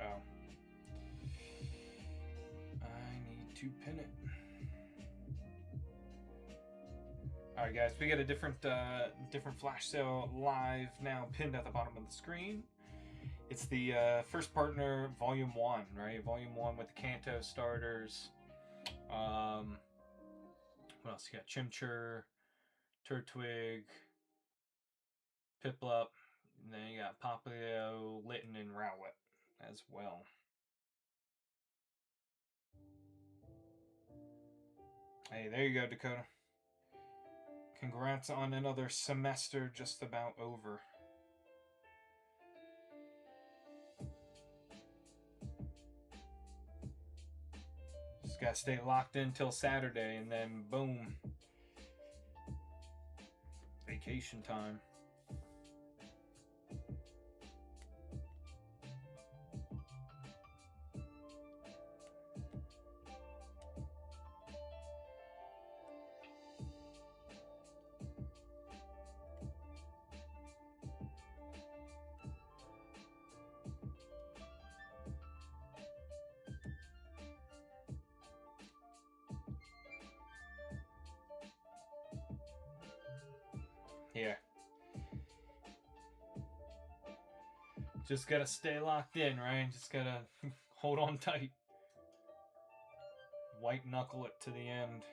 Oh. I need to pin it. Alright guys, we got a different flash sale live now pinned at the bottom of the screen. It's the first partner Volume 1, right? Volume 1 with the Kanto starters. What else? You got Chimchar, Turtwig, Piplup, and then you got Popplio, Litten, and Rowlet as well. Hey, there you go, Dakota. Congrats on another semester just about over. Just gotta stay locked in till Saturday, and then boom, vacation time. Yeah. Just gotta stay locked in, right? Just gotta hold on tight. White knuckle it to the end.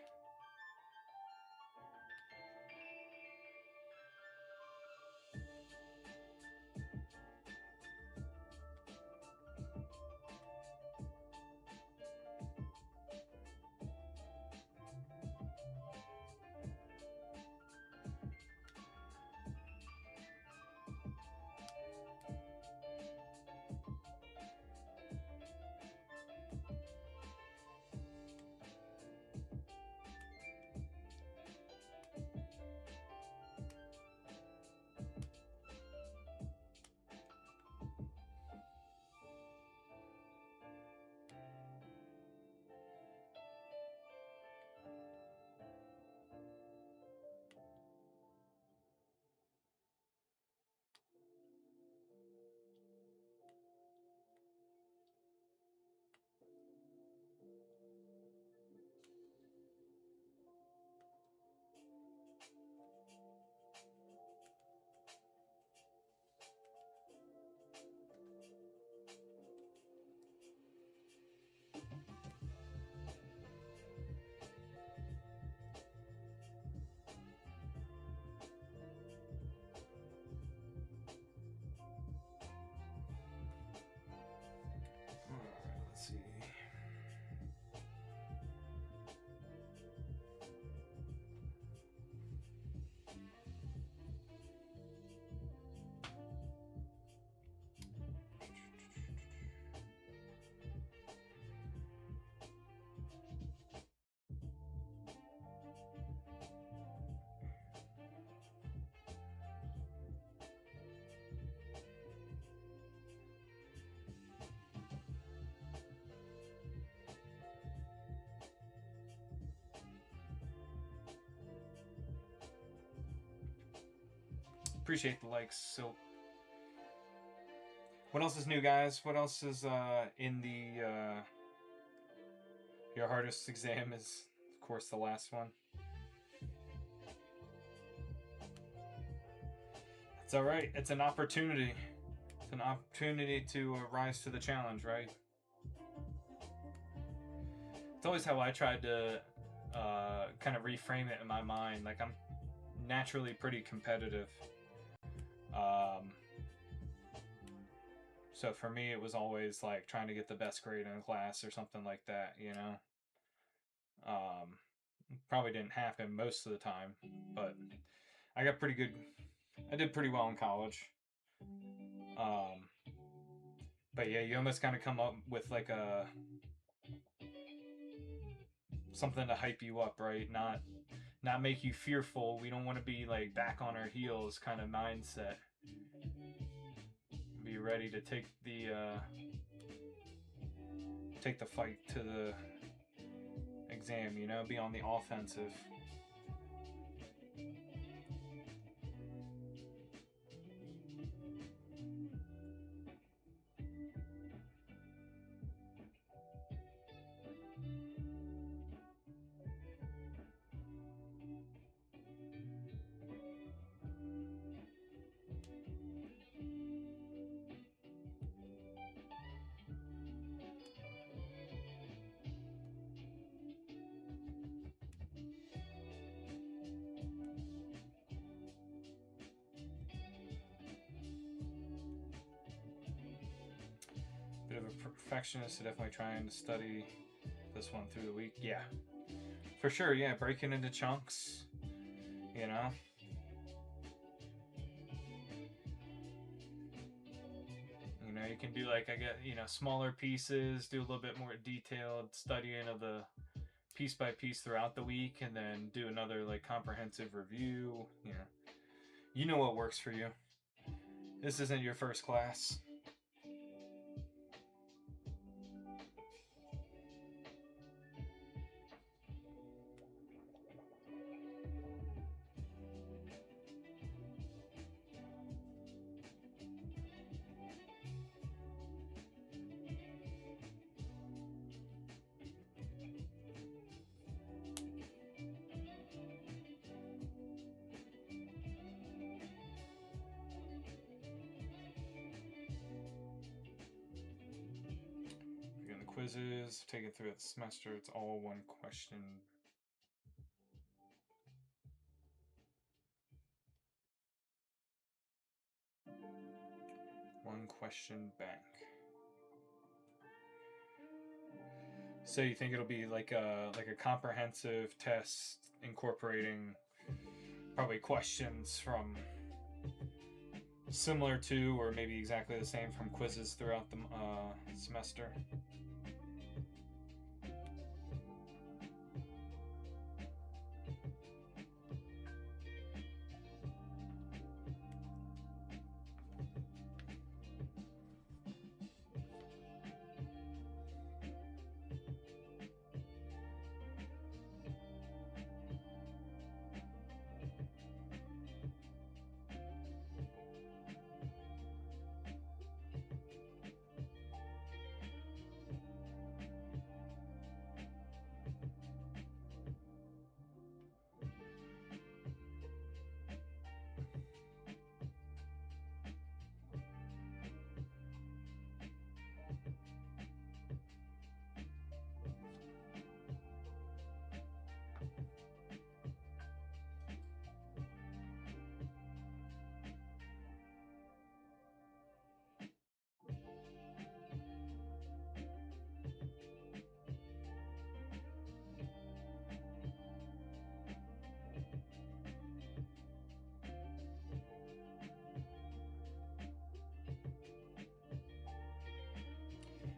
Alright, let's see. Appreciate the likes. So, what else is new, guys? What else is in the your hardest exam is, of course, the last one. It's all right. It's an opportunity. It's an opportunity to rise to the challenge, right? It's always how I tried to kind of reframe it in my mind. Like, I'm naturally pretty competitive. So for me, it was always like trying to get the best grade in class or something like that, you know? Probably didn't happen most of the time, but I got pretty good. I did pretty well in college. Um, but yeah, you almost kind of come up with like a something to hype you up, right? Not make you fearful. We don't want to be like back on our heels kind of mindset. Be ready to take the fight to the exam, you know, be on the offensive. perfectionist, so definitely trying to study this one through the week. Yeah, for sure. Yeah, break it into chunks. You know. You know, you can do like smaller pieces, do a little bit more detailed studying of the piece by piece throughout the week, and then do another like comprehensive review. You know what works for you. This isn't your first class. Again, the quizzes, take it through the semester, it's all one question. One question bank. So you think it'll be like a comprehensive test incorporating probably questions from similar to or maybe exactly the same from quizzes throughout the semester?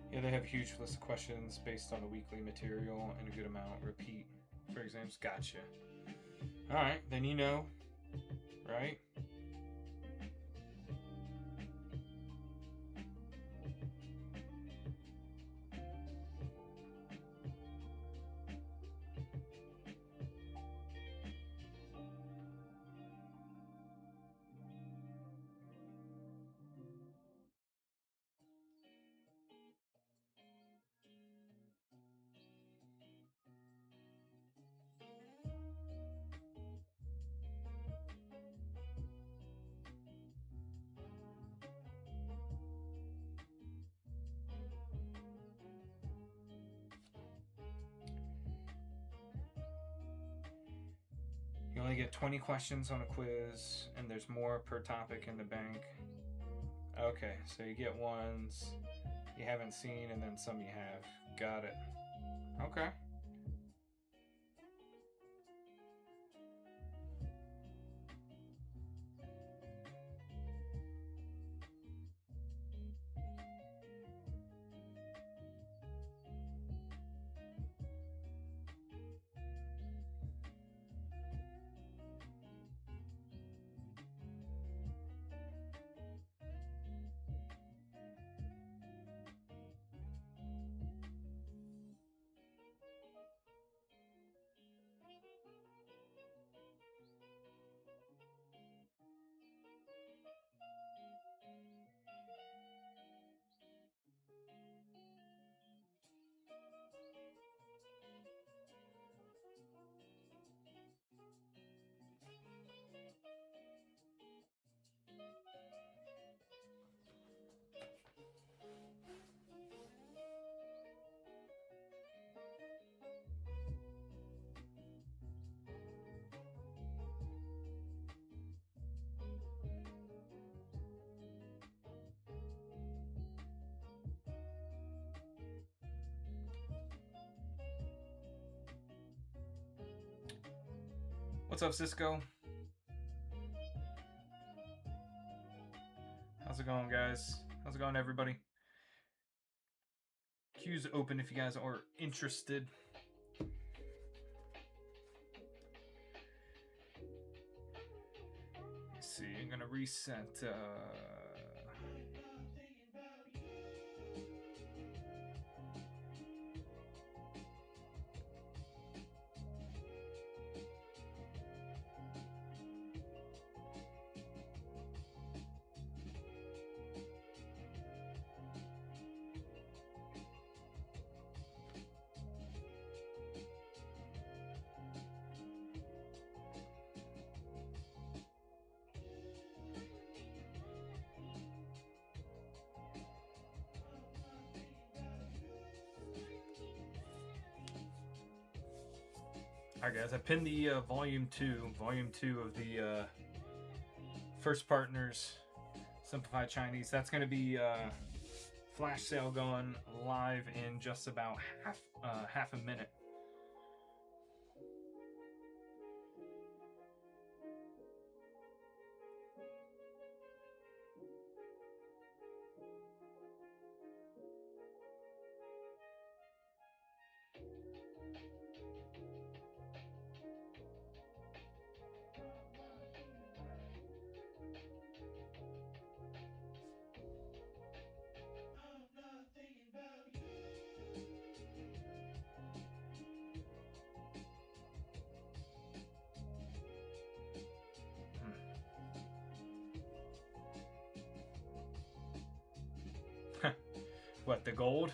Yeah, they have a huge list of questions based on the weekly material and a good amount repeat for exams. Gotcha. All right, then you know, right? You only get 20 questions on a quiz, and there's more per topic in the bank. Okay, so you get ones you haven't seen, and then some you have. Got it. Okay. What's up, Cisco? How's it going, guys? How's it going, everybody? Queue's open if you guys are interested. Let's see, I'm gonna reset. Alright, guys, I pinned the volume 2 of the First Partners Simplified Chinese. That's going to be flash sale going live in just about half a minute. What, the gold?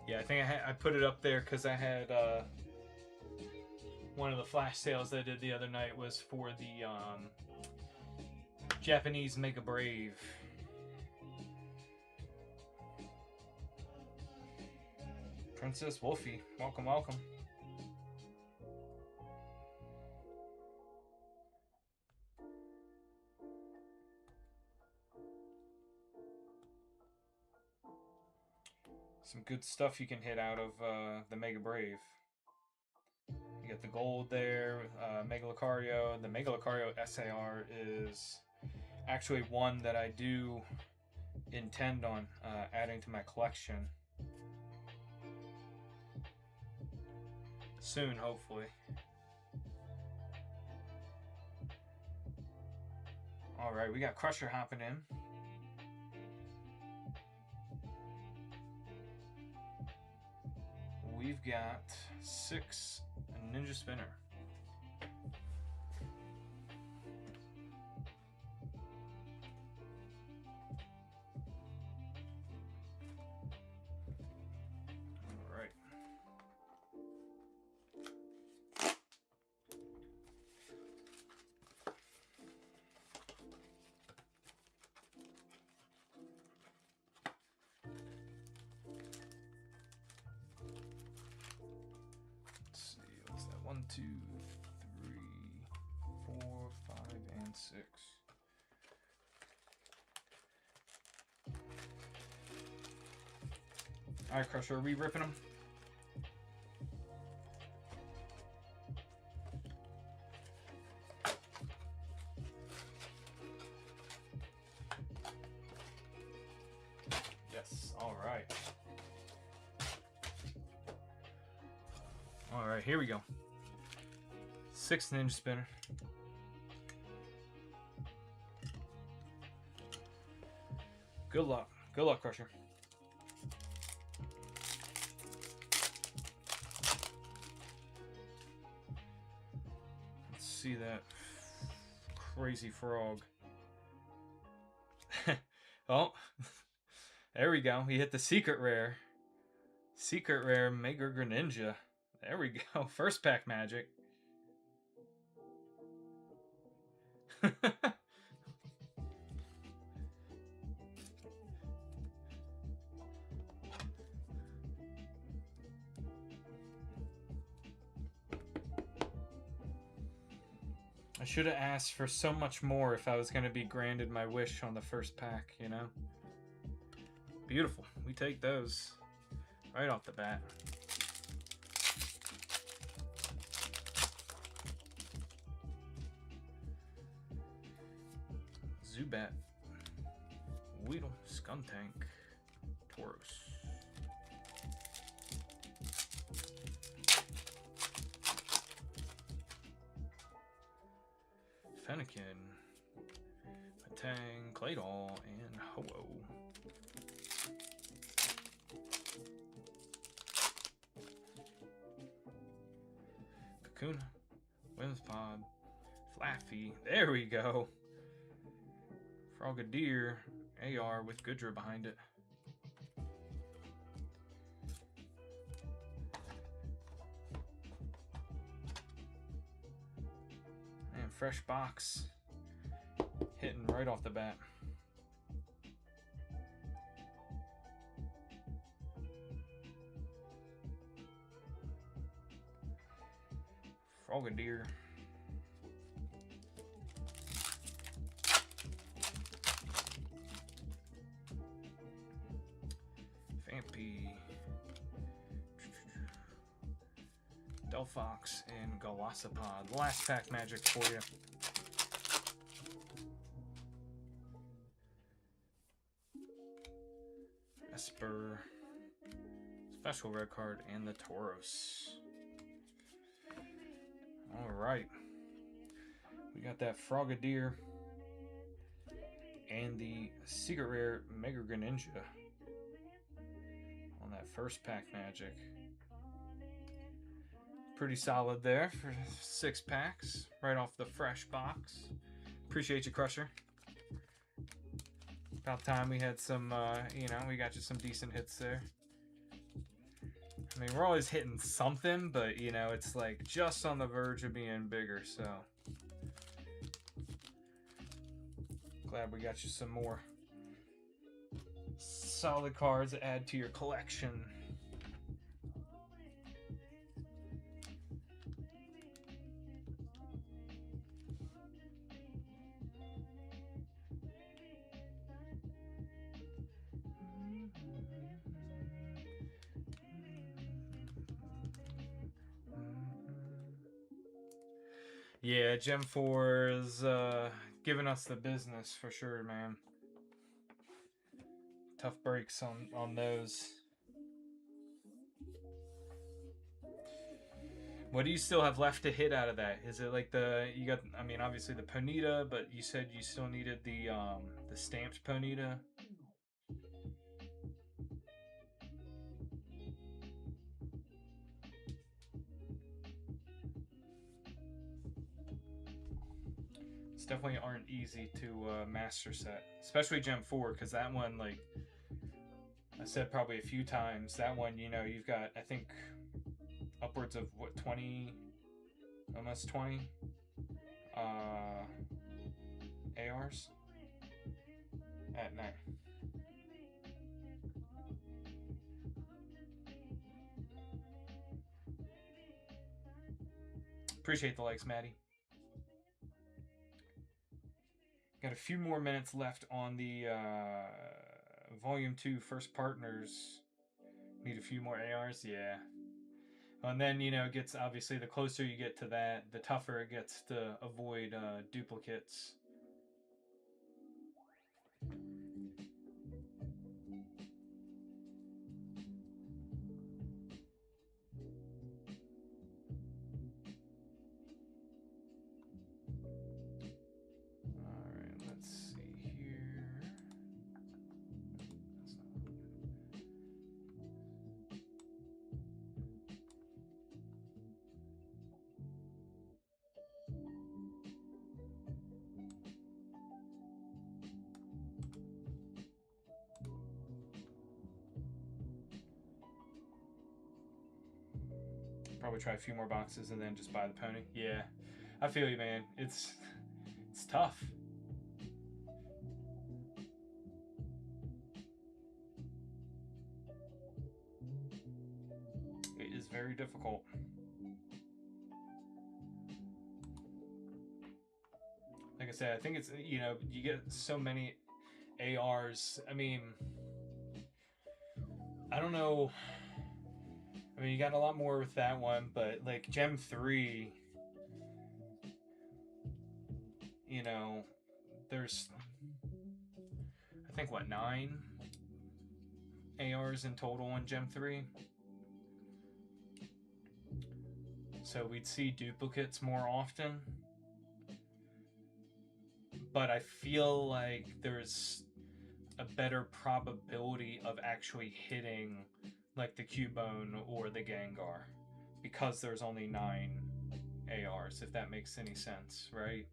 Yeah, I think I put it up there because I had one of the flash sales I did the other night was for the Japanese Mega Brave. Princess Wolfie, welcome, welcome. Some good stuff you can hit out of the Mega Brave. You got the gold there, Mega Lucario. The Mega Lucario SAR is actually one that I do intend on adding to my collection soon, hopefully. All right, we got Crusher hopping in. We've got 6 Ninja Spinner. All right. Let's see, what's that? 1, 2, 3, 4, 5, and 6. All right, Crusher, are we ripping them? Yes. All right. All right, here we go. 6 Ninja Spinner. Good luck. Good luck, Crusher. Let's see that crazy frog. Oh, there we go. He hit the secret rare. Secret rare Mega Greninja. There we go. First pack magic. I should have asked for so much more if I was going to be granted my wish on the first pack, you know? Beautiful. We take those right off the bat. Zubat, Weedle, Skuntank, Tauros. Fennekin, Matang, Claydol, and Ho-Oh. Kakuna, Whimsipod, Flaffy. There we go. Frogadier, AR with Goodra behind it. And fresh box. Hitting right off the bat. Frogadier. Vampy. Delphox and Golisopod. Last pack magic for you. Esper. Special red card and the Tauros. Alright. We got that Frogadier and the secret rare Mega Greninja on that first pack magic. Pretty solid there for 6 packs right off the fresh box. Appreciate you, Crusher. About time we had some, you know, we got you some decent hits there. I mean, we're always hitting something, but, you know, it's like just on the verge of being bigger, so. Glad we got you some more solid cards to add to your collection. Yeah, Gem 4 is giving us the business for sure, man. Tough breaks on those. What do you still have left to hit out of that? Is it like you got, I mean, obviously the Ponyta, but you said you still needed the stamped Ponyta. Definitely aren't easy to master set, especially Gem 4, because that one, like I said probably a few times, that one, you know, you've got, I think, upwards of, what, 20, almost 20 ARs at night. Appreciate the likes, Maddie. Got a few more minutes left on the Volume 2 First Partners. Need a few more ARs? Yeah. And then, you know, it gets, obviously, the closer you get to that, the tougher it gets to avoid duplicates. Probably try a few more boxes and then just buy the pony. Yeah, I feel you, man. It's tough. It is very difficult. I said, I think it's, you know, you get so many ARs. I mean, I don't know. I mean, you got a lot more with that one, but like Gem 3, you know, there's, I think, what, 9 ARs in total in Gem 3? So we'd see duplicates more often. But I feel like there's a better probability of actually hitting like the Cubone or the Gengar because there's only 9 ARs, if that makes any sense, right?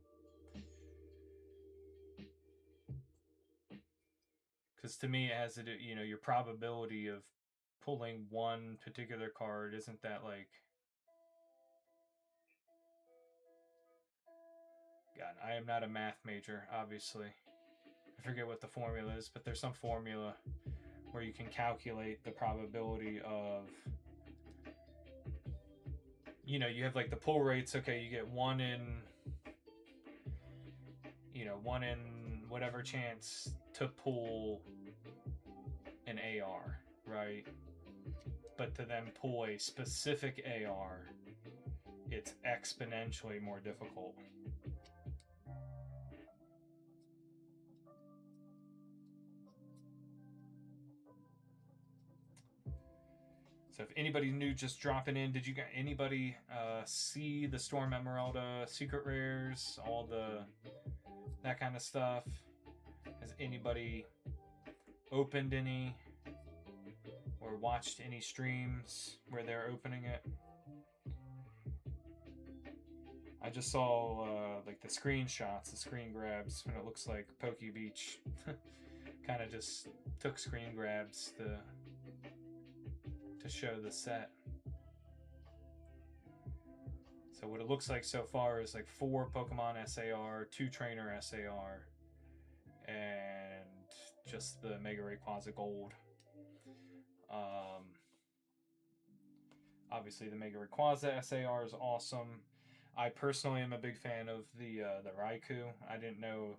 Because to me, it has it, you know, your probability of pulling one particular card isn't that like. God, I am not a math major, obviously. I forget what the formula is, but there's some formula where you can calculate the probability of, you know, you have like the pull rates. Okay, you get 1 in, you know, 1 in whatever chance to pull an AR, right? But to then pull a specific AR, it's exponentially more difficult. So if anybody new just dropping in, did you got anybody see the Storm Emeralda secret rares, all the that kind of stuff? Has anybody opened any or watched any streams where they're opening it? I just saw like the screenshots, the screen grabs, when it looks like PokeBeach kind of just took screen grabs to show the set. So what it looks like so far is like 4 Pokemon SAR, 2 Trainer SAR, and just the Mega Rayquaza Gold. Obviously, the Mega Rayquaza SAR is awesome. I personally am a big fan of the Raikou. I didn't know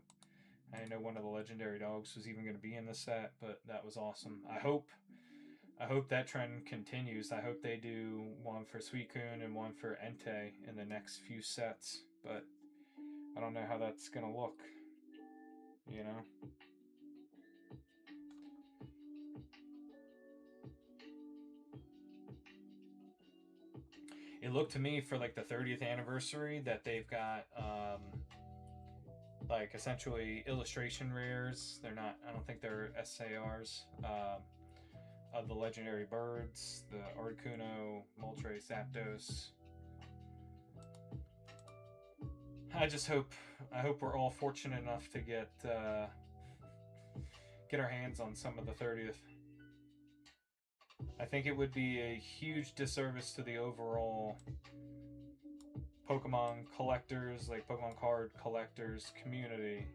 one of the legendary dogs was even going to be in the set, but that was awesome. I hope that trend continues. I hope they do one for Suicune and one for Entei in the next few sets, but I don't know how that's going to look, you know? It looked to me for like the 30th anniversary that they've got like essentially illustration rares. They're not, I don't think they're SARs. Of the legendary birds, the Articuno, Moltres, Zapdos. I hope we're all fortunate enough to get our hands on some of the 30th. I think it would be a huge disservice to the overall Pokemon collectors, like Pokemon card collectors community,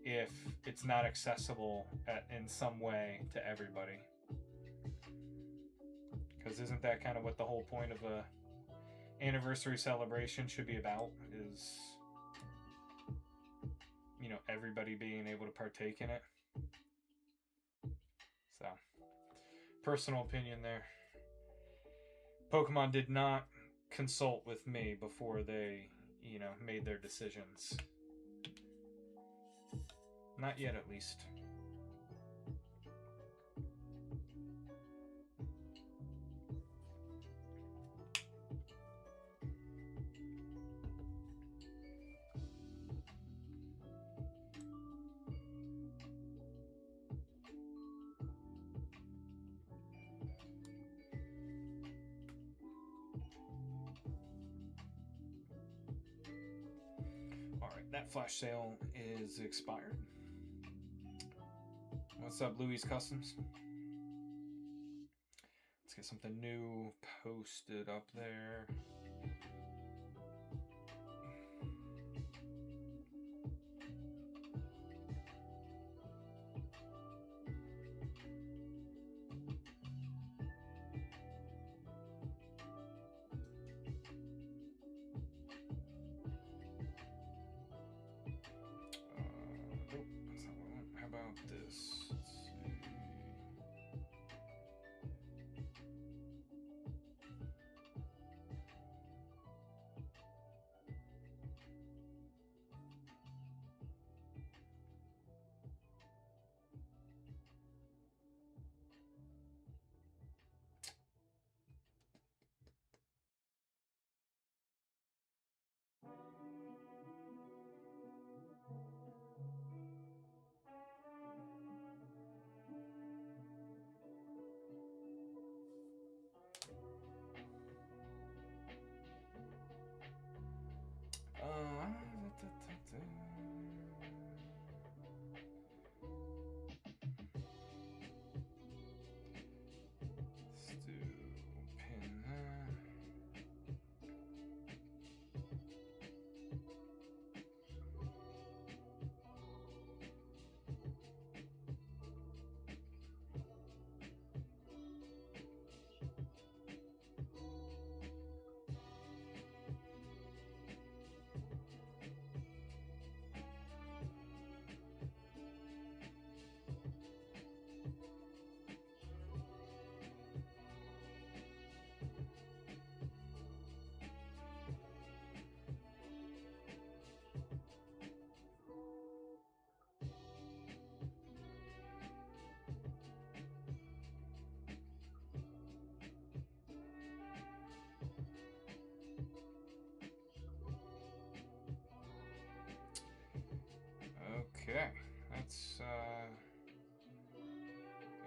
if it's not accessible in some way to everybody. Because isn't that kind of what the whole point of a anniversary celebration should be about? Is, you know, everybody being able to partake in it. So, personal opinion there. Pokemon did not consult with me before they, you know, made their decisions. Not yet, at least. Alright, that flash sale is expired. What's up, Louis Customs? Let's get something new posted up there.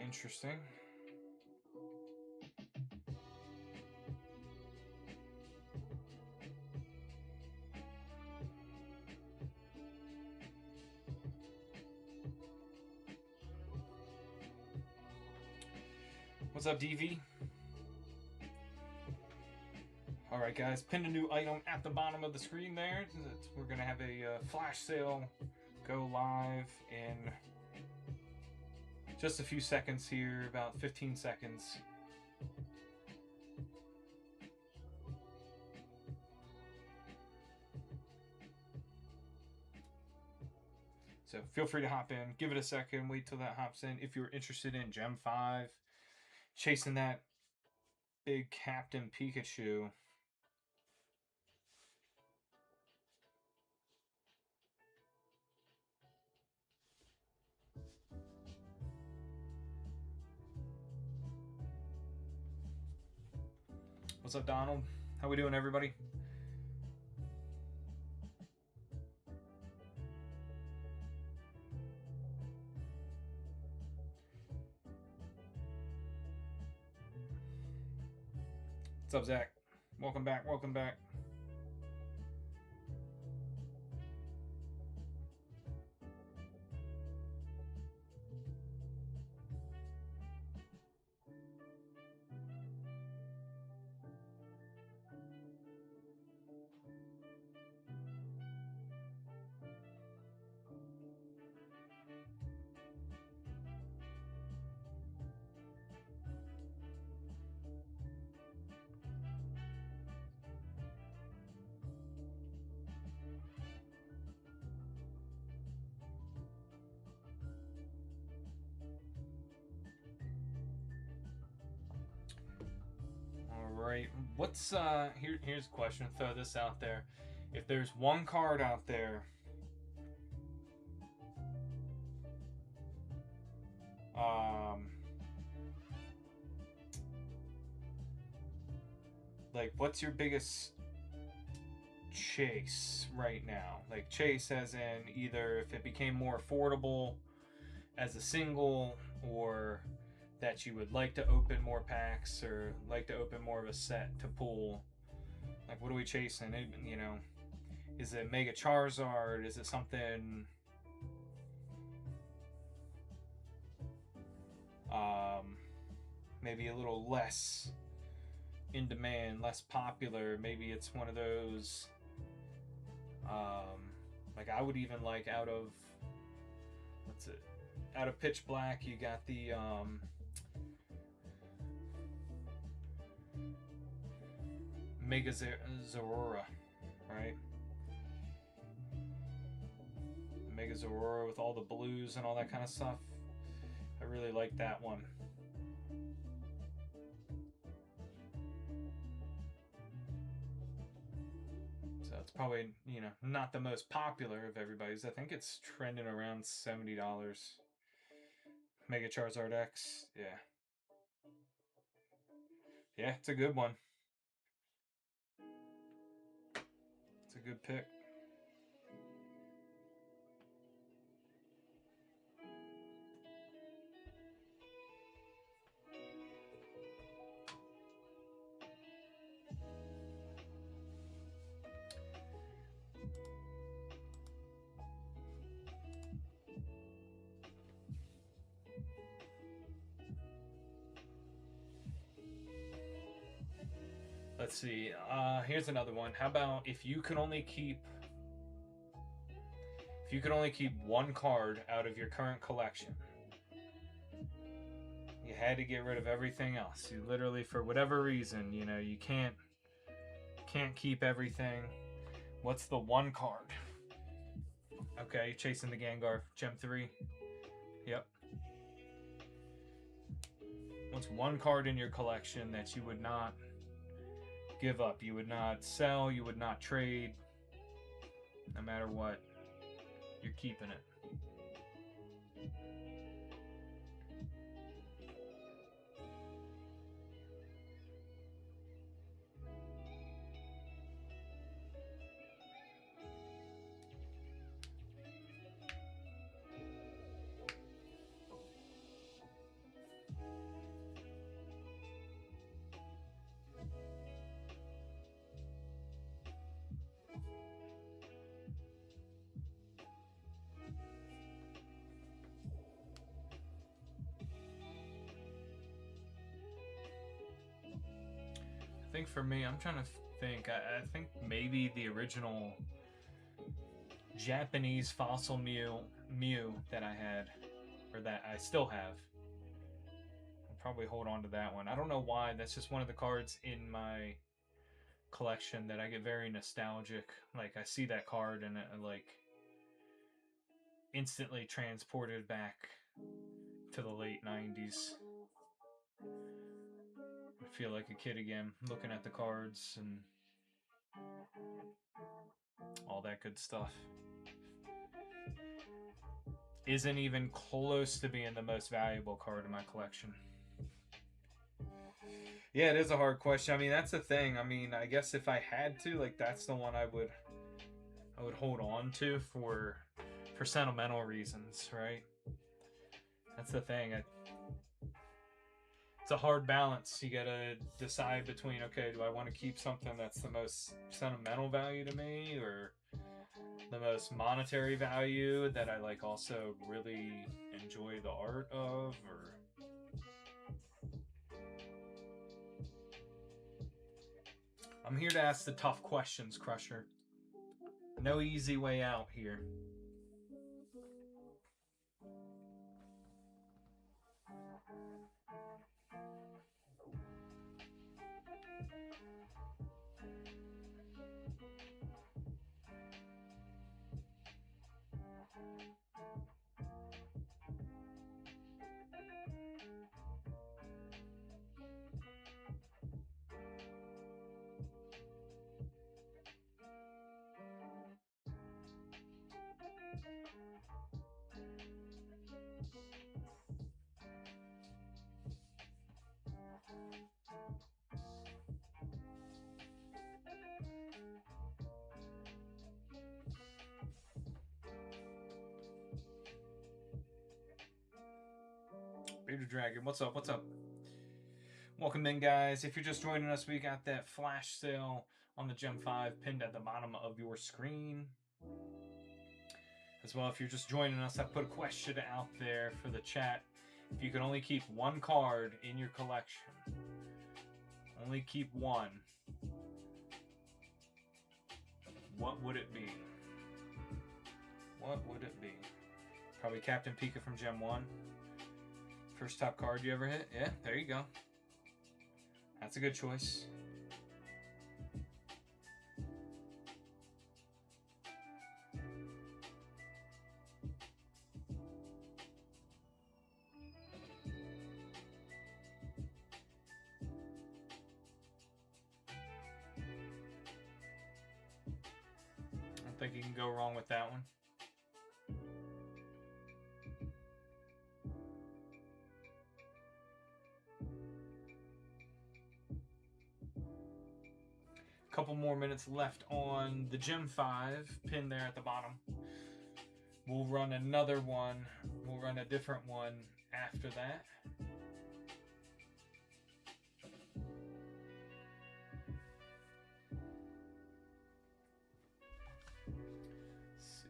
interesting. What's up, DV? All right, guys, pinned a new item at the bottom of the screen there. We're going to have a flash sale go live in just a few seconds here, about 15 seconds. So feel free to hop in, give it a second, wait till that hops in. If you're interested in Gem 5, chasing that big Captain Pikachu. What's up, Donald? How we doing, everybody? What's up, Zach? Welcome back, welcome back. Right. What's here's a question. Throw this out there. If there's one card out there like what's your biggest chase right now? Like chase as in either if it became more affordable as a single, or that you would like to open more packs or like to open more of a set to pull. Like, what are we chasing? You know, is it Mega Charizard? Is it something maybe a little less in demand, less popular? Maybe it's one of those like I would even like out of what's it? Out of Pitch Black, you got the Mega Zorora, right? Mega Zorora with all the blues and all that kind of stuff. I really like that one. So it's probably, you know, not the most popular of everybody's. I think it's trending around $70. Mega Charizard X, yeah. Yeah, it's a good one. It's a good pick. Let's see. Here's another one. How about if you could only keep one card out of your current collection? You had to get rid of everything else. You literally, for whatever reason, you know, you can't keep everything. What's the one card? Okay, chasing the Gengar, Gem 3. Yep. What's one card in your collection that you would not give up? You would not sell, you would not trade, no matter what. You're keeping it. think for me, I'm trying to think. I think maybe the original Japanese fossil Mew that I had, or that I still have. I'll probably hold on to that one. I don't know why. That's just one of the cards in my collection that I get very nostalgic. Like I see that card and it like instantly transported back to the late 90s. I feel like a kid again, looking at the cards and all that good stuff. Isn't even close to being the most valuable card in my collection. Yeah, it is a hard question. I mean, that's the thing. I mean, I guess if I had to, like, that's the one I would hold on to for sentimental reasons, right? That's the thing. It's a hard balance. You gotta decide between, okay, do I want to keep something that's the most sentimental value to me, or the most monetary value that I like also really enjoy the art of, or I'm here to ask the tough questions, Crusher. No easy way out here. Bearded Dragon, what's up? What's up? Welcome in, guys. If you're just joining us, we got that flash sale on the Gem 5 pinned at the bottom of your screen. As well, if you're just joining us, I put a question out there for the chat. If you could only keep one card in your collection, only keep one, what would it be? What would it be? Probably Captain Pika from Gem 1. First top card you ever hit? Yeah, there you go. That's a good choice. I don't think you can go wrong with that one. Couple more minutes left on the Gem 5 pin there at the bottom. We'll run another one. We'll run a different one after that. Let's see.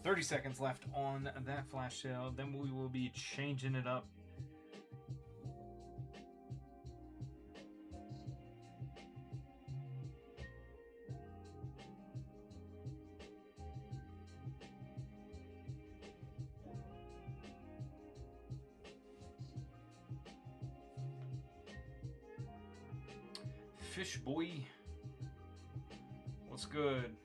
30 seconds left on that flash sale. Then we will be changing it up. Fish boy, what's good?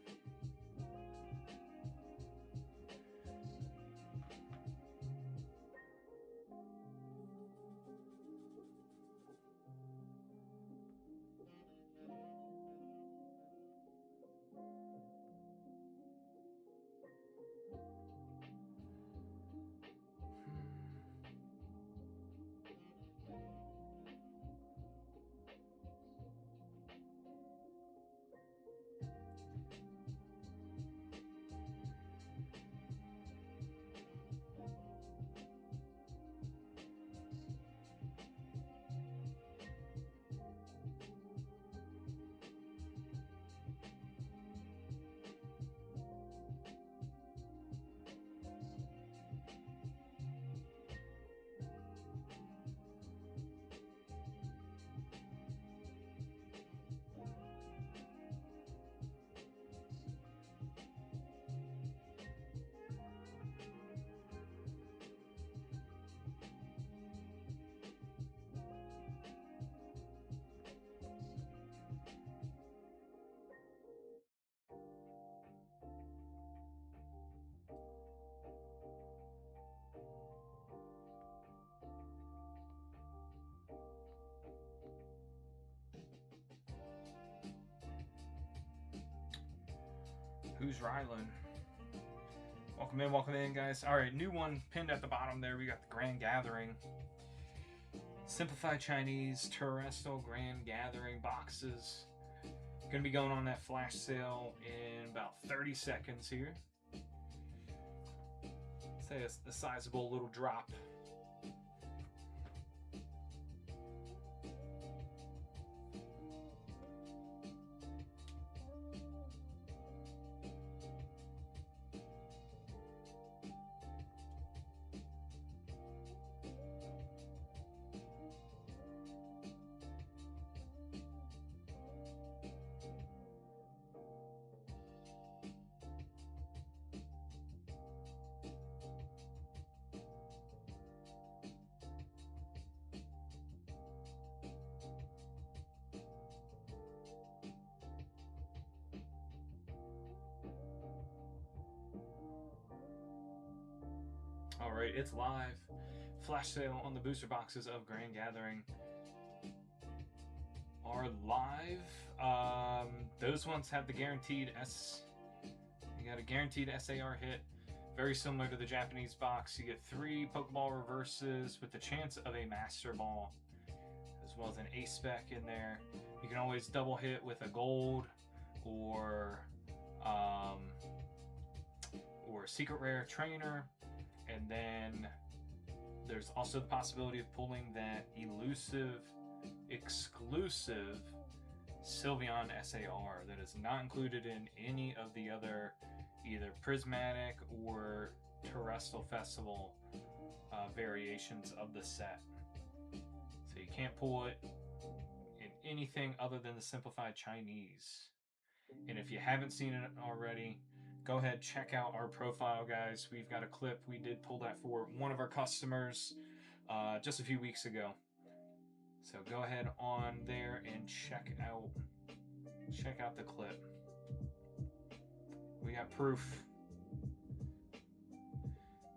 Who's Rylan? Welcome in, guys. All right, new one pinned at the bottom there. We got the Grand Gathering. Simplified Chinese Terrestrial Grand Gathering boxes. Going to be going on that flash sale in about 30 seconds here. Say a sizable little drop. All right, it's live. Flash sale on the booster boxes of Grand Gathering are live. Those ones have the guaranteed You got a guaranteed SAR hit, very similar to the Japanese box. You get 3 Pokeball reverses with the chance of a Master Ball, as well as an Ace Spec in there. You can always double hit with a Gold or Secret Rare Trainer. And then there's also the possibility of pulling that elusive, exclusive Sylveon SAR that is not included in any of the other either Prismatic or Terrestrial Festival variations of the set. So you can't pull it in anything other than the Simplified Chinese. And if you haven't seen it already, go ahead, check out our profile, guys. We've got a clip. We did pull that for one of our customers just a few weeks ago. So go ahead on there and check out the clip. We got proof.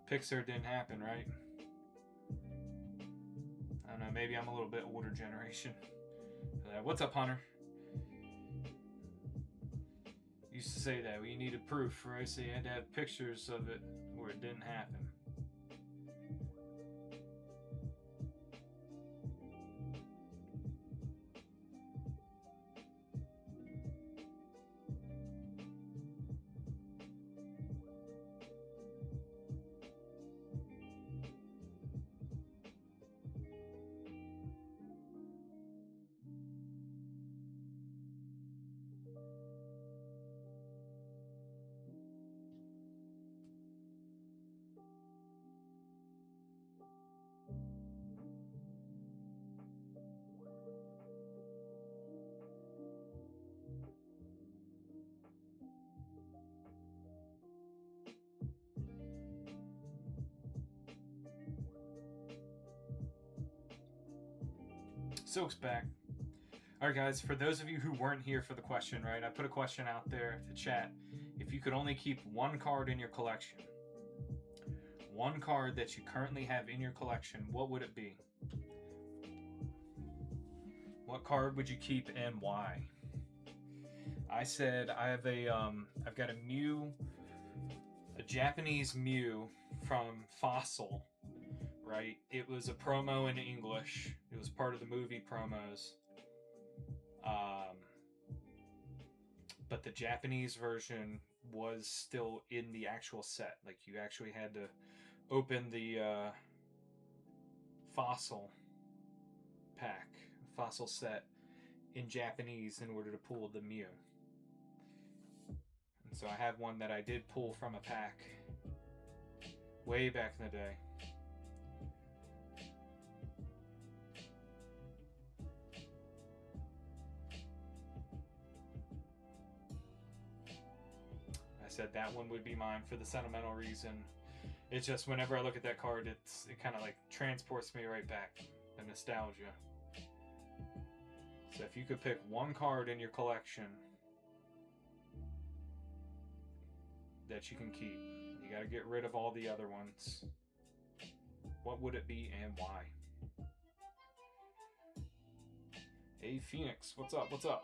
Pixar didn't happen, right? I don't know, maybe I'm a little bit older generation. What's up, Hunter? Used to say that we needed proof, right? So you had to have pictures of it where it didn't happen. Silk's back. All right, guys. For those of you who weren't here for the question, right? I put a question out there to chat. If you could only keep one card in your collection, one card that you currently have in your collection, what would it be? What card would you keep and why? I said I've got a Mew, a Japanese Mew from Fossil, right? It was a promo in English. It was part of the movie promos. But the Japanese version was still in the actual set. Like you actually had to open the Fossil pack, Fossil set in Japanese in order to pull the Mew. And so I have one that I did pull from a pack way back in the day. I said that one would be mine for the sentimental reason. It's just whenever I look at that card, it kind of like transports me right back. The nostalgia. So if you could pick one card in your collection that you can keep, you got to get rid of all the other ones, what would it be and why? Hey Phoenix, what's up? What's up?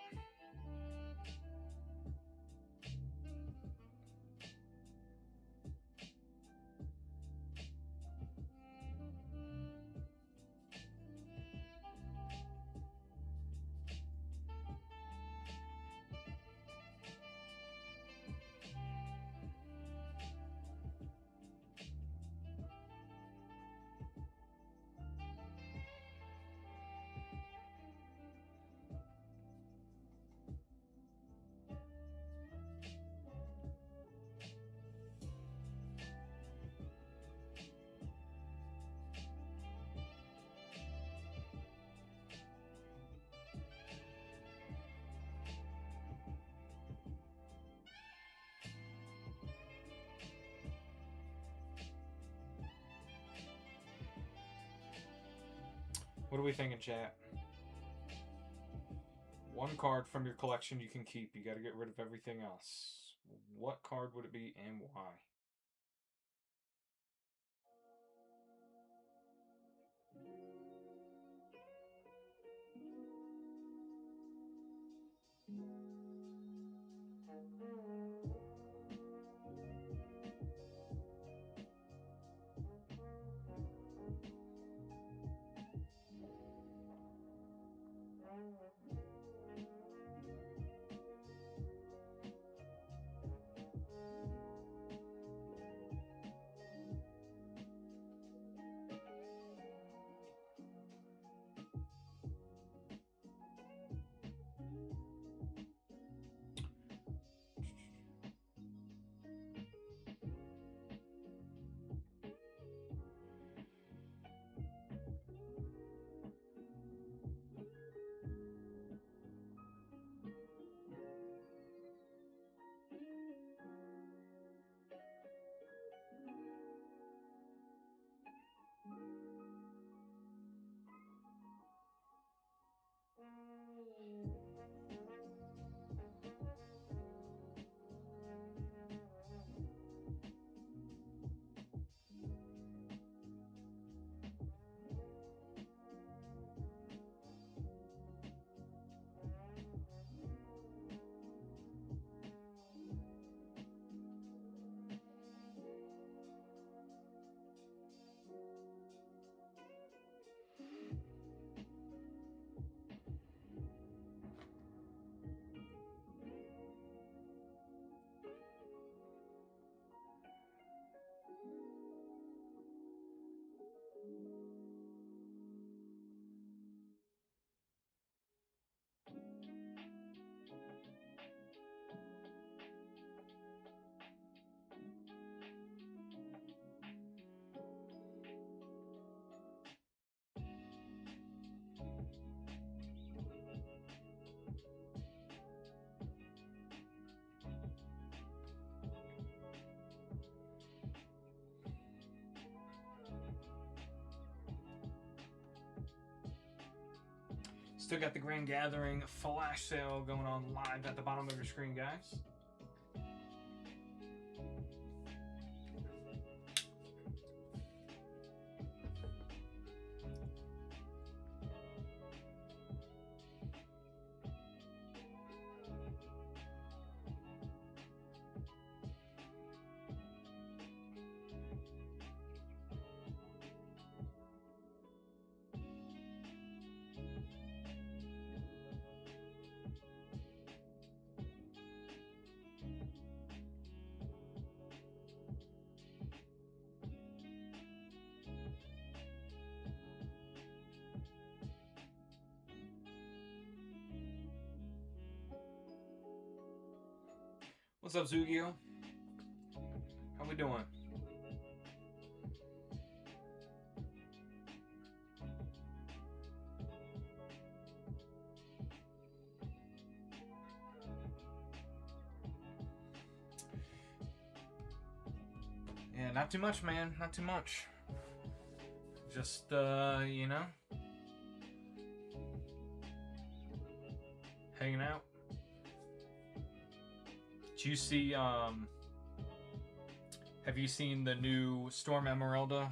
What are we thinking, chat? One card from your collection you can keep. You got to get rid of everything else. What card would it be and why? Still got the Grand Gathering flash sale going on live at the bottom of your screen, guys. What's up, Zugio? How we doing? Yeah, not too much, man. Not too much. Just, you know, hanging out. Did you see, have you seen the new Storm Emeralda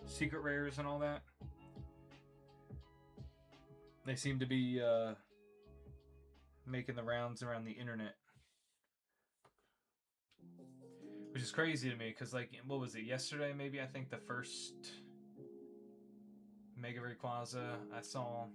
secret rares and all that? They seem to be, making the rounds around the internet. Which is crazy to me, because, like, what was it, yesterday, maybe? I think the first Mega Rayquaza I saw.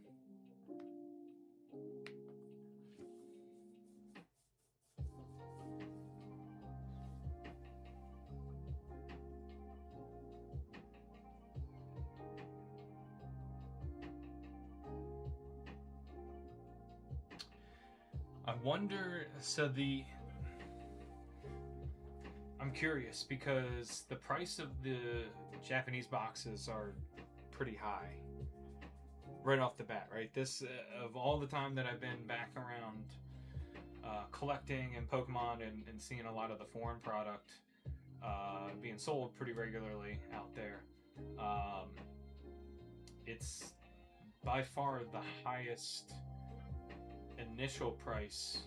I wonder, so I'm curious because the price of the Japanese boxes are pretty high right off the bat, right? This, of all the time that I've been back around collecting and Pokemon and seeing a lot of the foreign product being sold pretty regularly out there, it's by far the highest initial price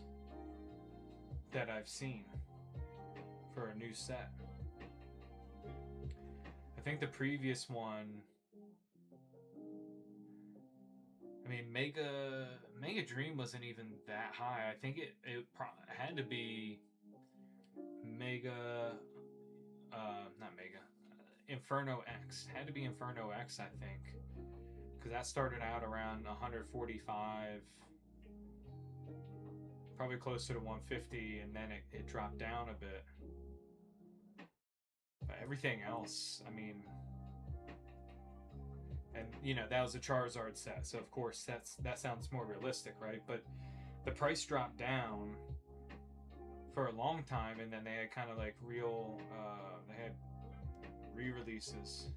that I've seen for a new set. I think the previous one, I mean, Mega Dream wasn't even that high. I think it had to be Mega, not Mega, Inferno X. Had to be Inferno X, I think, because that started out around 145, probably closer to 150, and then it dropped down a bit. But everything else, I mean, and you know, that was a Charizard set, so of course that sounds more realistic, right? But the price dropped down for a long time, and then they had kind of like real, they had re-releases.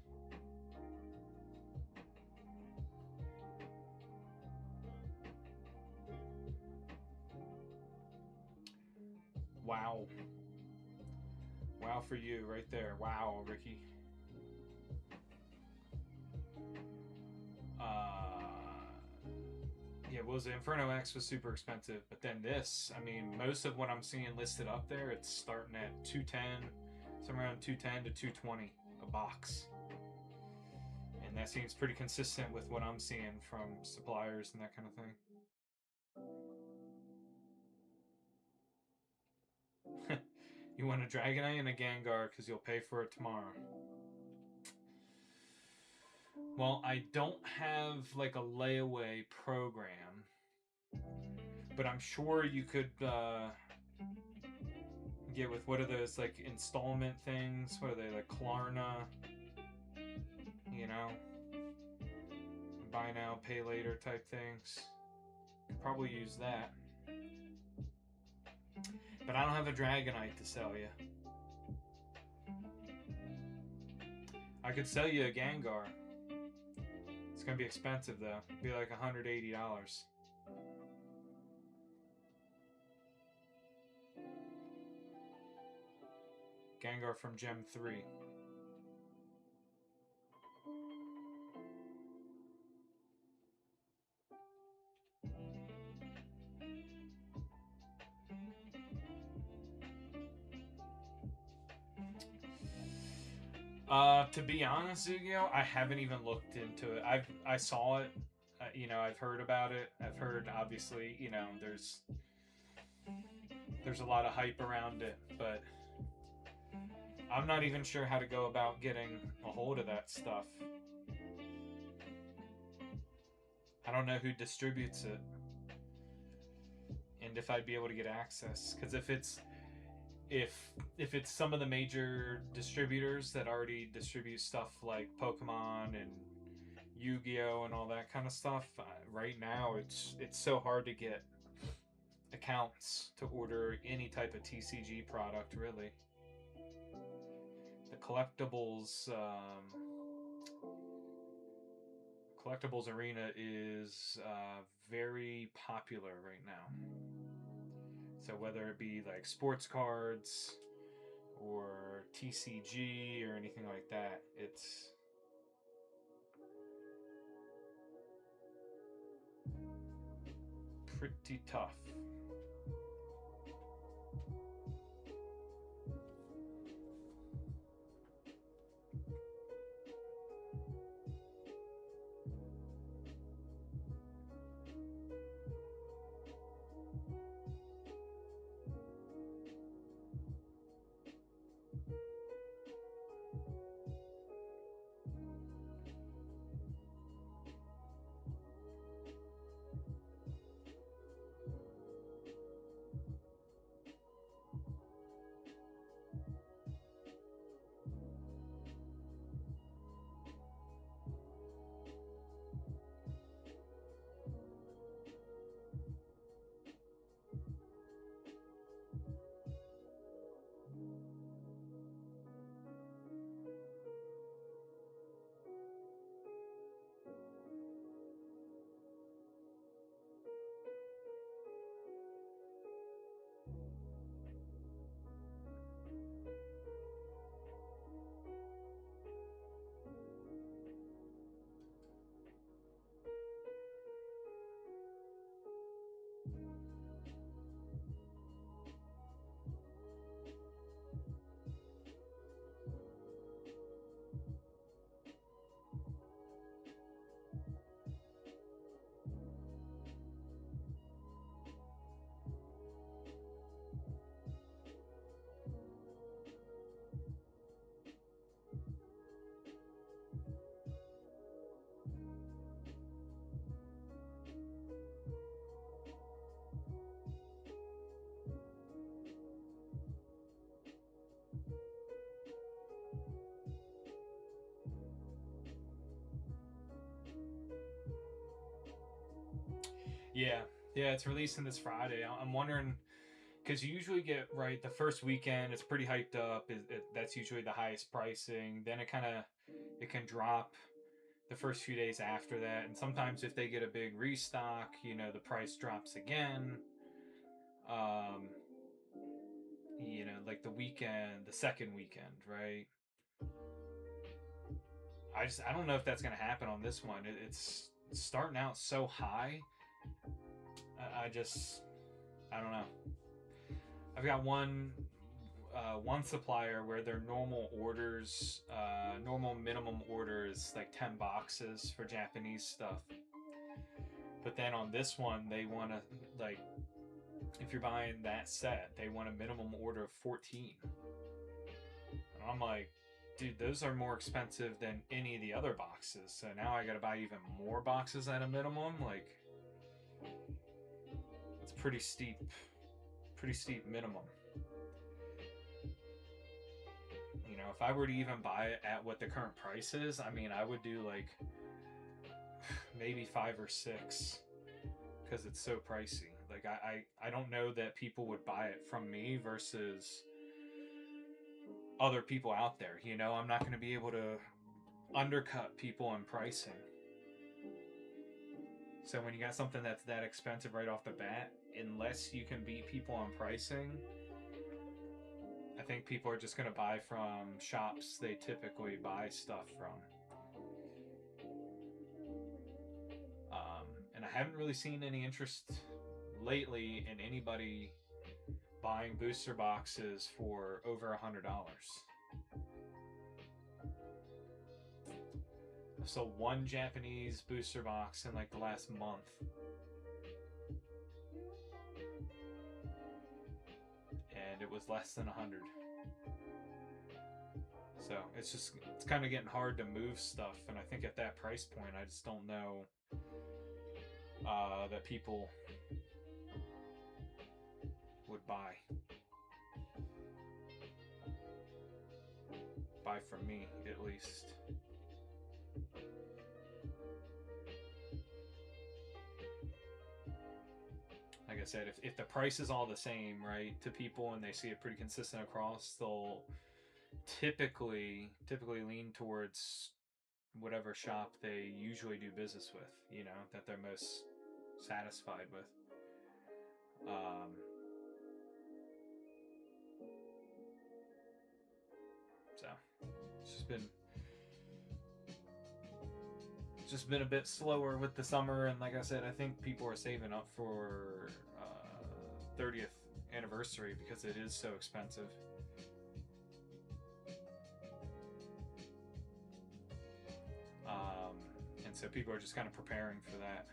Wow. Wow for you right there. Wow, Ricky. Yeah, what was it? Inferno X was super expensive, but then this, I mean, most of what I'm seeing listed up there, it's starting at 210, somewhere around 210 to 220 a box. And that seems pretty consistent with what I'm seeing from suppliers and that kind of thing. You want a Dragonite and a Gengar because you'll pay for it tomorrow. Well, I don't have like a layaway program, but I'm sure you could get with, what are those, like, installment things? What are they, like Klarna? You know, buy now, pay later type things. Could probably use that. But I don't have a Dragonite to sell you. I could sell you a Gengar. It's gonna be expensive though. It'd be like $180. Gengar from Gem 3. To be honest, Yu-Gi-Oh, I haven't even looked into it. I saw it. You know, I've heard about it. I've heard, obviously, you know, there's a lot of hype around it, but I'm not even sure how to go about getting a hold of that stuff. I don't know who distributes it, and if I'd be able to get access. Because if it's some of the major distributors that already distribute stuff like Pokemon and Yu-Gi-Oh and all that kind of stuff, right now it's so hard to get accounts to order any type of TCG product, really. The collectibles arena is very popular right now. So whether it be like sports cards or TCG or anything like that, it's pretty tough. Yeah, yeah, it's releasing this Friday. I'm wondering because you usually get right the first weekend. It's pretty hyped up. That's usually the highest pricing. Then it can drop the first few days after that, and sometimes if they get a big restock, you know, the price drops again. Um, you know, like the second weekend, right? I don't know if that's gonna happen on this one. It's starting out so high. I just I don't know. I've got one supplier where their normal minimum order is like 10 boxes for Japanese stuff. But then on this one, they want to like if you're buying that set, they want a minimum order of 14. And I'm like, dude, those are more expensive than any of the other boxes. So now I got to buy even more boxes at a minimum. Like, it's pretty steep minimum. You know, if I were to even buy it at what the current price is, I mean, I would do like maybe 5 or 6 because it's so pricey. Like, I don't know that people would buy it from me versus other people out there. You know, I'm not going to be able to undercut people in pricing. So when you got something that's that expensive right off the bat, unless you can beat people on pricing, I think people are just going to buy from shops they typically buy stuff from. And I haven't really seen any interest lately in anybody buying booster boxes for over $100. sold one Japanese booster box in like the last month. And it was less than 100. So it's kind of getting hard to move stuff, and I think at that price point, I just don't know that people would buy from me, at least. Like I said, if the price is all the same, right, to people, and they see it pretty consistent across, they'll typically lean towards whatever shop they usually do business with, you know, that they're most satisfied with. So it's just been a bit slower with the summer, and like I said, I think people are saving up for 30th anniversary because it is so expensive. And so people are just kind of preparing for that.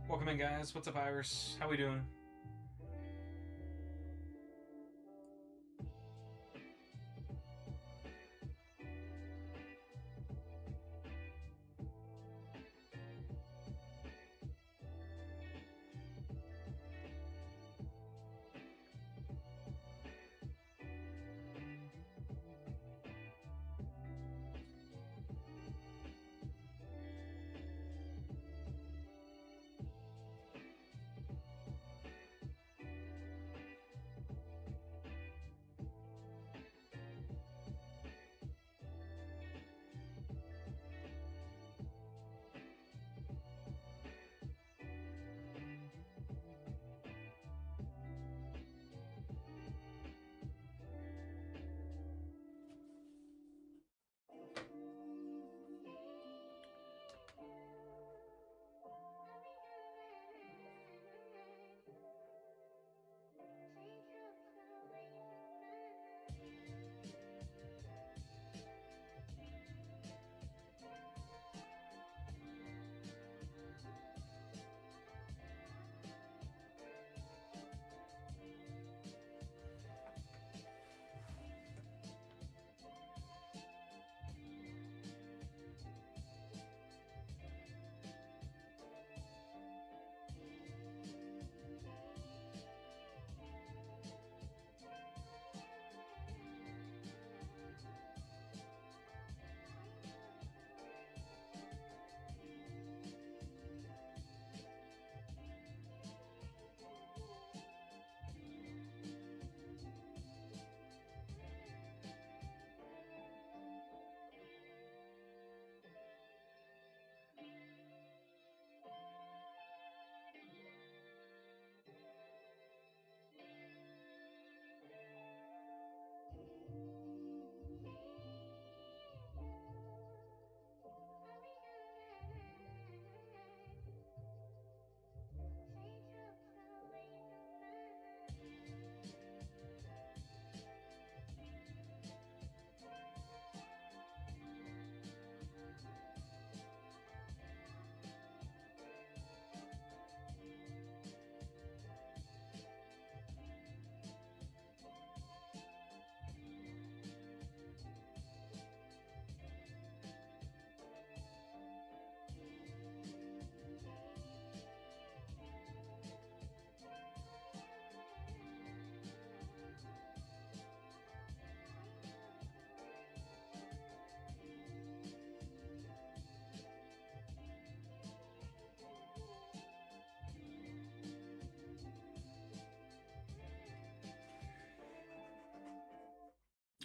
Welcome in, guys. What's up, Iris? How we doing?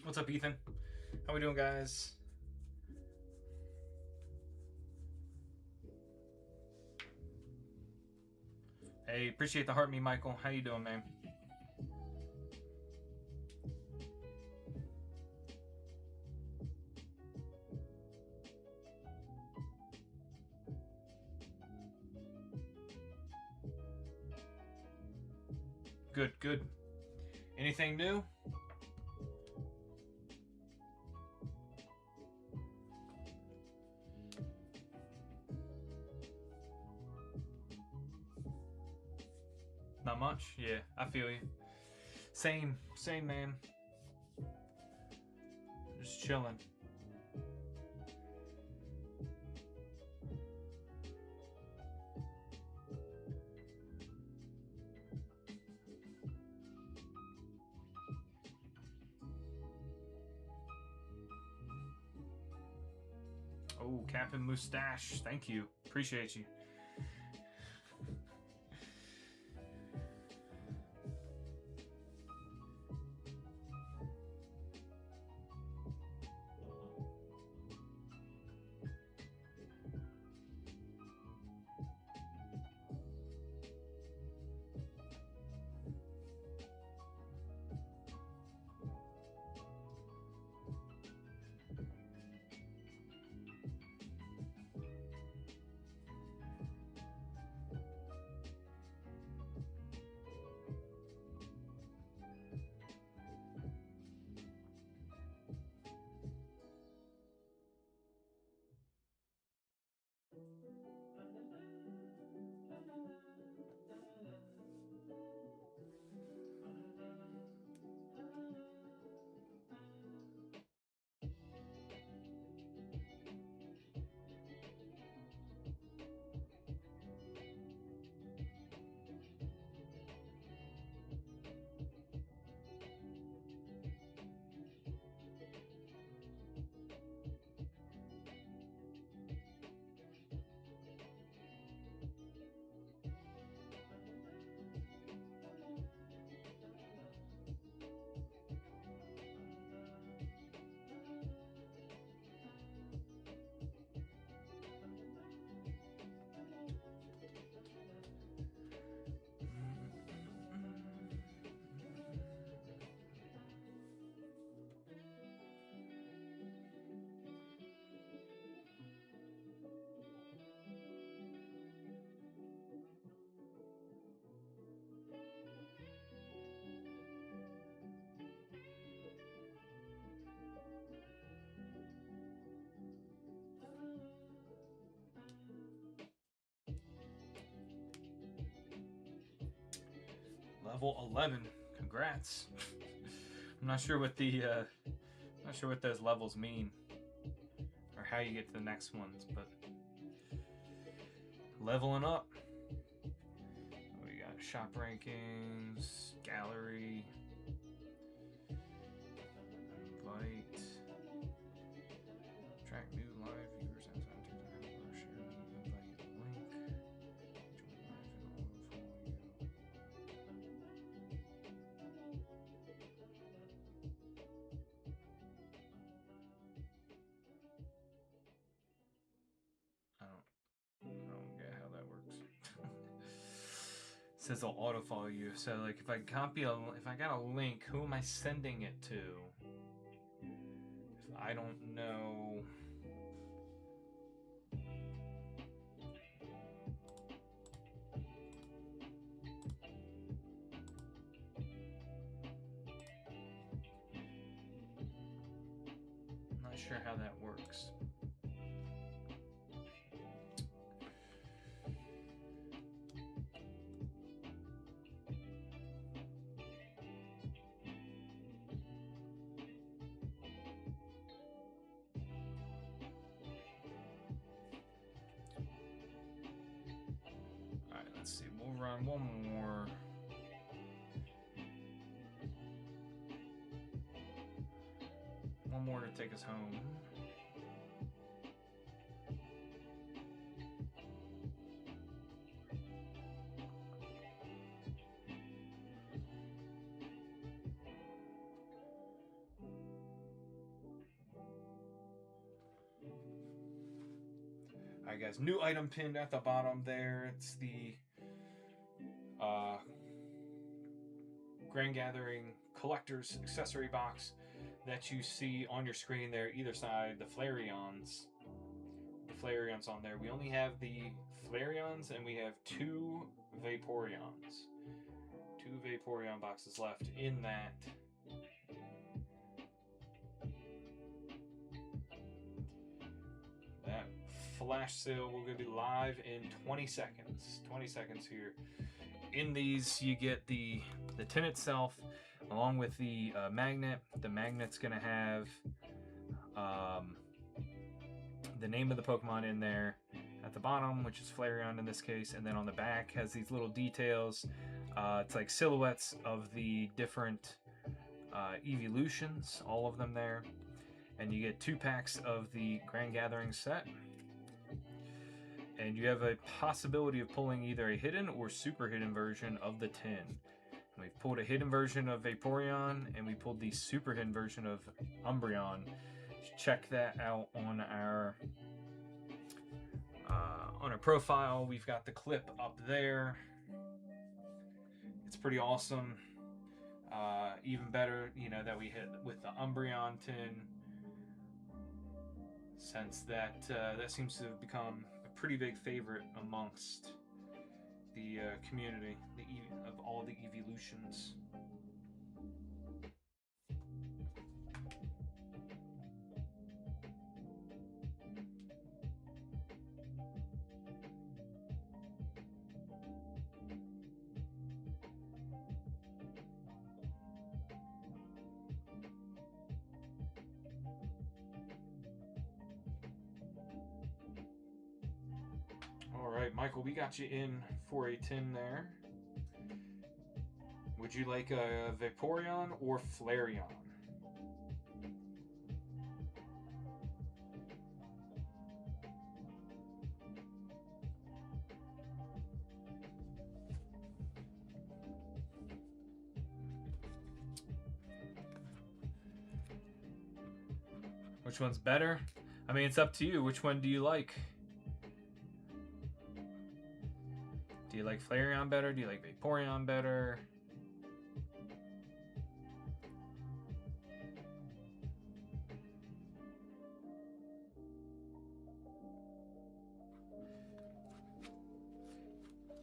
What's up, Ethan? How we doing, guys? Hey, appreciate the heart, me, Michael. How you doing, man? Good, good. Anything new? Not much. Yeah, I feel you. Same, man. Just chilling. Oh, Captain Mustache. Thank you. Appreciate you. Level 11. Congrats. I'm not sure what those levels mean or how you get to the next ones, but leveling up. We got shop rankings, gallery, invite, track new live viewers and invite link, join live and all follow you. I don't get how that works. It says they'll auto follow you. So like if I got a link, who am I sending it to? If I don't know. I'm not sure how that works. Alright, let's see. We'll run one more. One more to take us home. Alright guys, new item pinned at the bottom there. It's the Grand Gathering Collector's Accessory Box that you see on your screen there, either side, the Flareons. The Flareons on there. We only have the Flareons and we have 2 Vaporeons. 2 Vaporeon boxes left in that. That flash sale will be live in 20 seconds. 20 seconds here. In these, you get the tin itself, along with the magnet. The magnet's going to have the name of the Pokemon in there at the bottom, which is Flareon in this case, and then on the back has these little details. It's like silhouettes of the different evolutions, all of them there. And you get 2 packs of the Grand Gathering set. And you have a possibility of pulling either a hidden or super hidden version of the tin. We've pulled a hidden version of Vaporeon, and we pulled the super hidden version of Umbreon. Check that out on our profile. We've got the clip up there. It's pretty awesome. Even better, you know, that we hit with the Umbreon tin, since that seems to have become a pretty big favorite amongst the community, of all the evolutions. All right, Michael, we got you in for a tin there. Would you like a Vaporeon or Flareon? Which one's better? I mean, it's up to you. Which one do you like? Do you like Flareon better? Do you like Vaporeon better?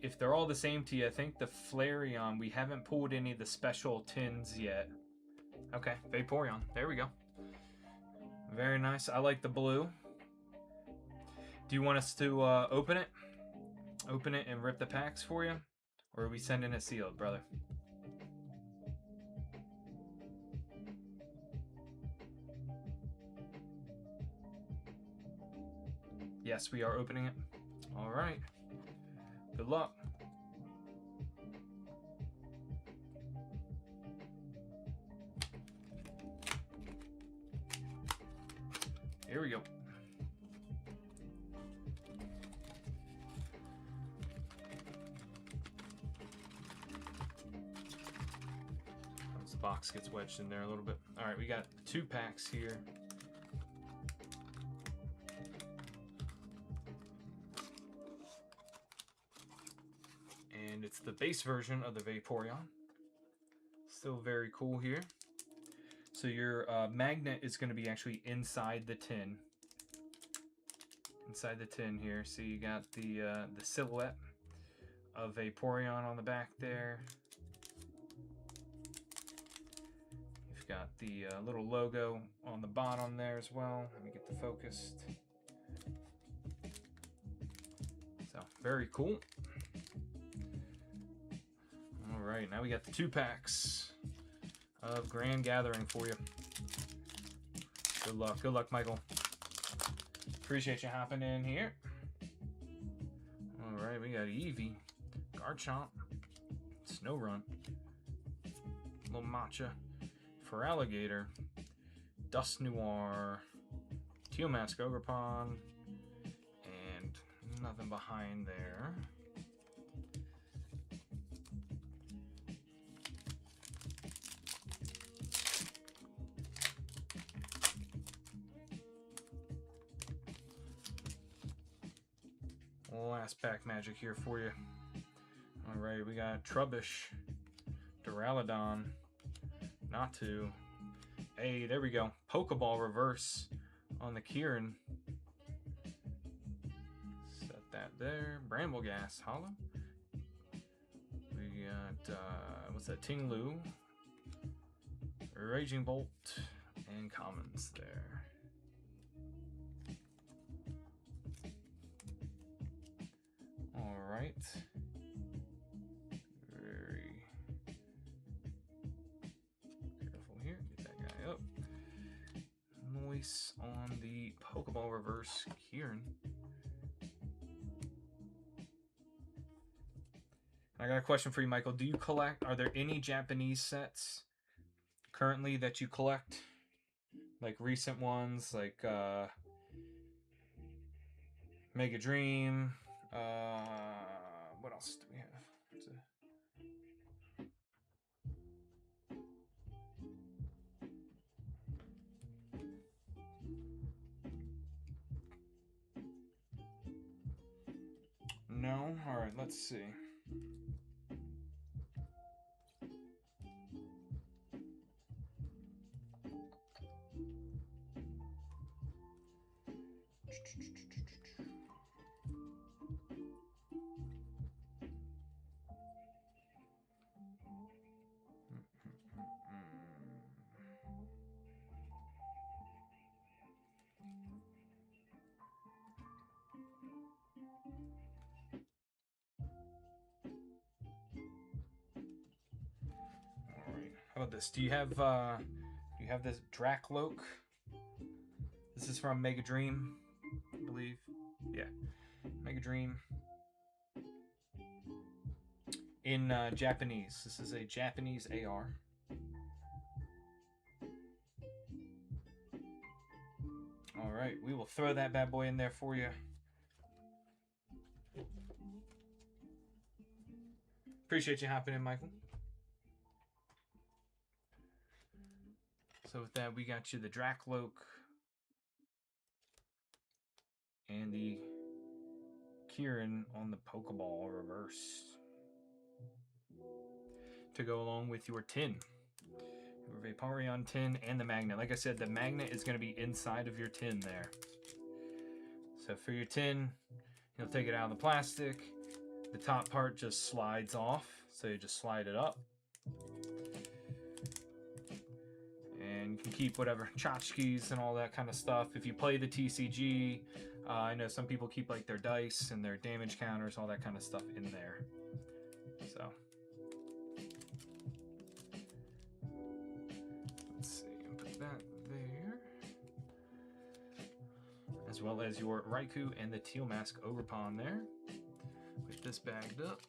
If they're all the same to you, I think the Flareon, we haven't pulled any of the special tins yet. Okay, Vaporeon. There we go. Very nice. I like the blue. Do you want us to open it? Open it and rip the packs for you? Or are we sending it sealed, brother? Yes, we are opening it. All right. Good luck. Here we go. Once the box gets wedged in there a little bit. All right, we got 2 packs here. And it's the base version of the Vaporeon. Still very cool here. So your magnet is going to be actually inside the tin. Inside the tin here. So you got the silhouette of Vaporeon on the back there. You've got the little logo on the bottom there as well. Let me get the focused. So very cool. All right, now we got the 2 packs of Grand Gathering for you. Good luck. Good luck, Michael. Appreciate you hopping in here. All right, we got Eevee, Garchomp, Snorunt, Little Matcha, Feraligatr, Dusknoir, Tealmask, Ogerpon, and nothing behind there. last pack magic here for you. Alright, we got Trubbish, Duraludon, Natu. Hey, there we go. Pokeball reverse on the Kieran. Set that there. Bramblegas, Hollow. We got, what's that? Tinglu, Raging Bolt, and commons there. Alright. Very careful here. Get that guy up. Noise on the Pokeball reverse Kieran. I got a question for you, Michael. Do you collect, are there any Japanese sets currently that you collect? Like recent ones, like Mega Dream. What else do we have? No? Alright, let's see. How about this? Do you have this Dracloak? This is from Mega Dream, I believe. Yeah, Mega Dream. In Japanese. This is a Japanese AR. All right, we will throw that bad boy in there for you. Appreciate you hopping in, Michael. So with that, we got you the Dracloak and the Kieran on the Pokeball reverse to go along with your tin. Your Vaporeon tin and the magnet. Like I said, the magnet is going to be inside of your tin there. So for your tin, you'll take it out of the plastic. The top part just slides off, so you just slide it up. And you can keep whatever tchotchkes and all that kind of stuff. If you play the TCG, I know some people keep like their dice and their damage counters, all that kind of stuff in there. So let's see, put that there, as well as your Raikou and the Teal Mask Ogerpon there. With this bagged up.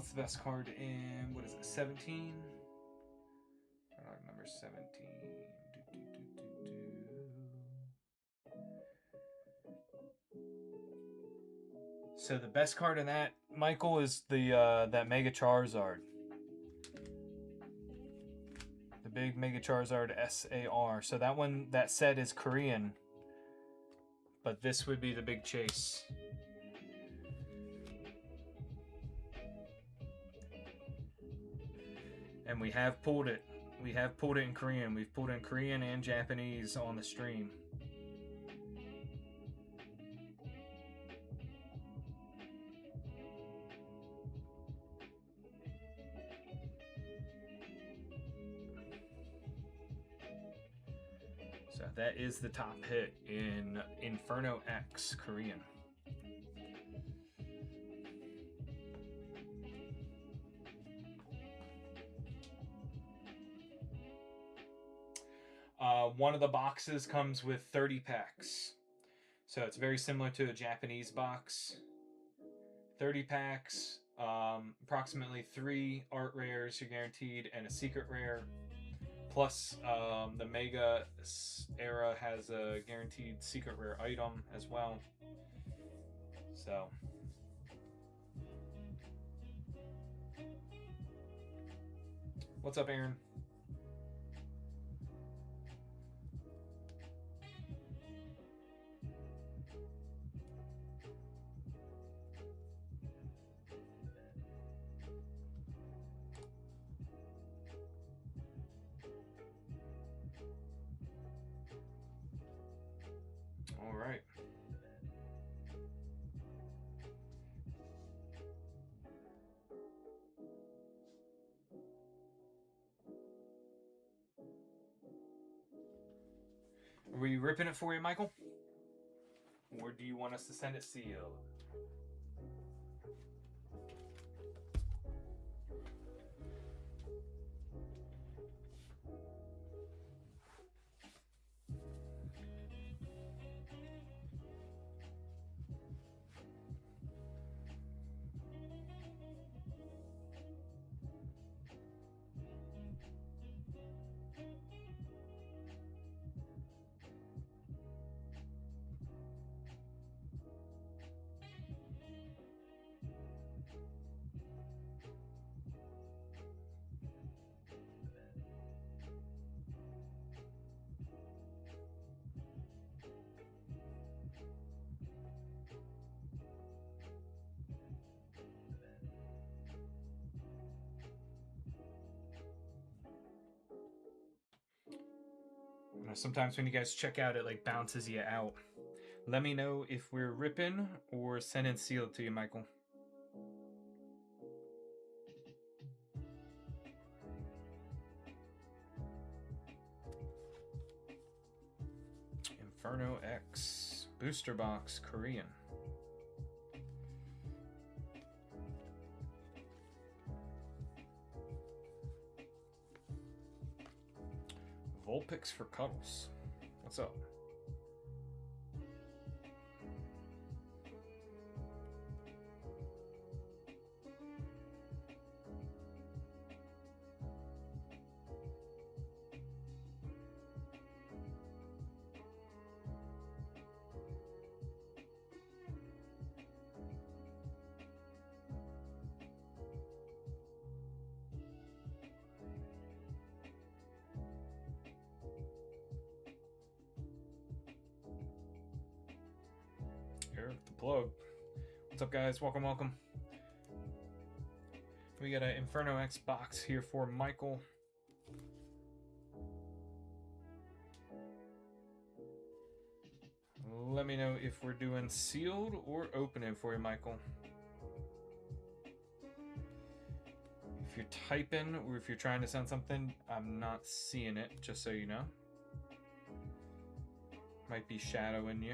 What's the best card in, what is it, 17? Card number 17. So the best card in that, Michael, is the that Mega Charizard. The big Mega Charizard SAR. So that one, that set is Korean. But this would be the big chase. And we have pulled it. We have pulled it in Korean. We've pulled in Korean and Japanese on the stream. So that is the top hit in Inferno X Korean. One of the boxes comes with 30 packs. So it's very similar to a Japanese box. 30 packs, approximately 3 art rares you're guaranteed, and a secret rare. Plus, the Mega era has a guaranteed secret rare item as well. So, what's up, Aaron? All right. Are we ripping it for you, Michael? Or do you want us to send it sealed? Sometimes when you guys check out, it like bounces you out. Let me know if we're ripping or sending sealed to you, Michael. Inferno X booster box Korean. Vulpix for Cuddles. What's up? Eric the Plug. What's up, guys? Welcome, welcome. We got an Inferno X box here for Michael. Let me know if we're doing sealed or opening for you, Michael. If you're typing or if you're trying to send something, I'm not seeing it, just so you know. Might be shadowing you.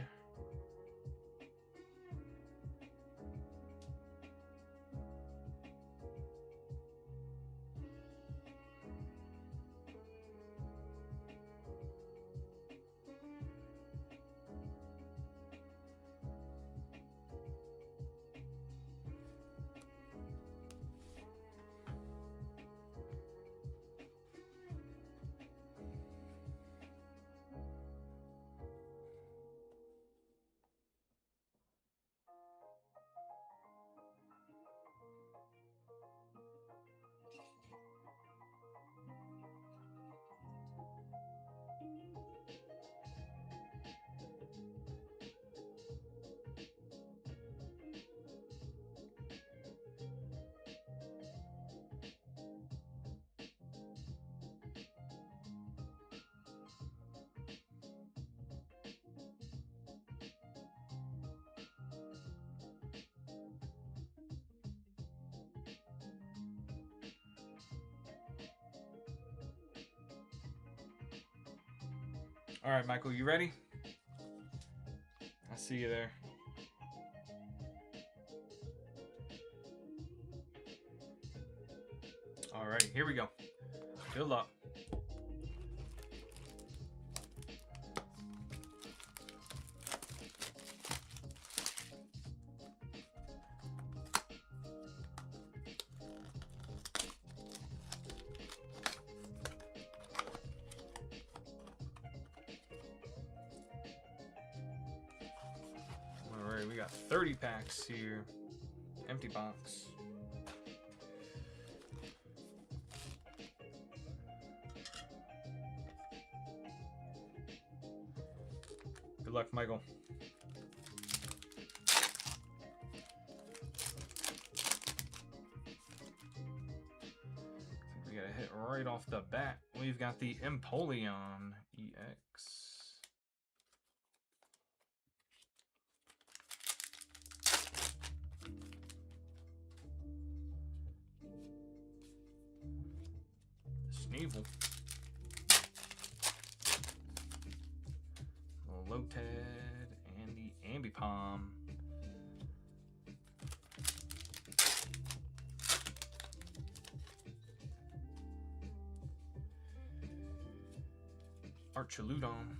All right, Michael, you ready? I see you there. All right, here we go. Good luck. All right, we got 30 packs here. Empty box. Good luck, Michael. We got a hit right off the bat. We've got the Empoleon EX. Sneasel. Lotad and the Ambipom. Archaludon.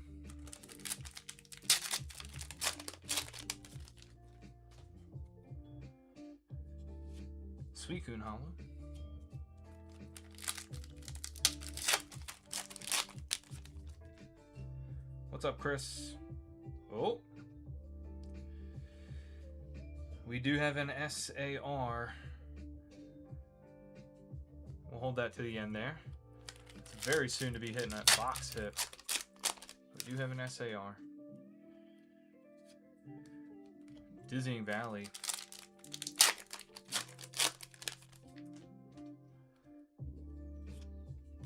Suicune Hollow. What's up, Chris? Oh. We do have an SAR. We'll hold that to the end there. It's very soon to be hitting that box hit. We do have an SAR. Dizzying Valley.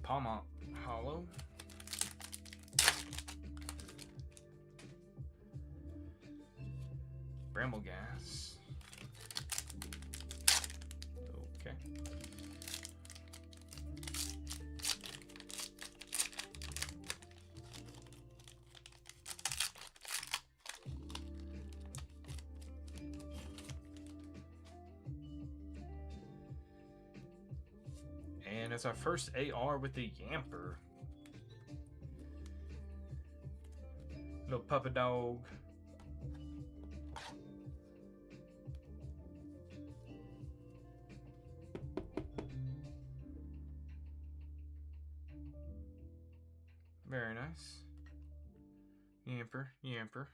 Palmont Hollow. Bramblegas. Okay. And it's our first AR with the Yamper. Little puppy dog. Very nice. Yamper, Yamper.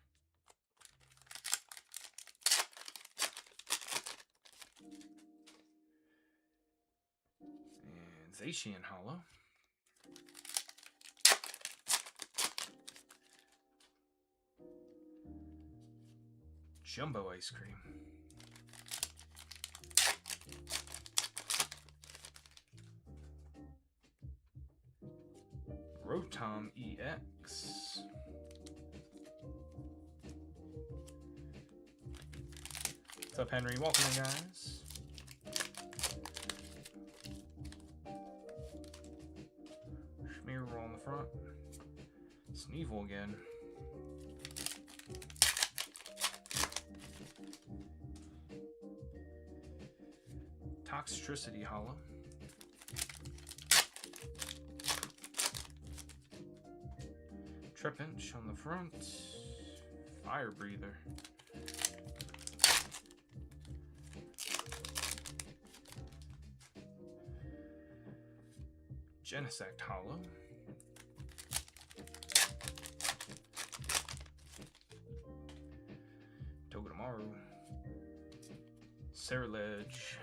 And Zacian Hollow. Jumbo Ice Cream. Rotom EX. What's up, Henry? Welcome in, guys. Schmeargle on the front. Sneasel again. Toxtricity Hollow. Trapinch on the front. Fire Breather. Genesect Hollow. Togedemaru. Ceruledge.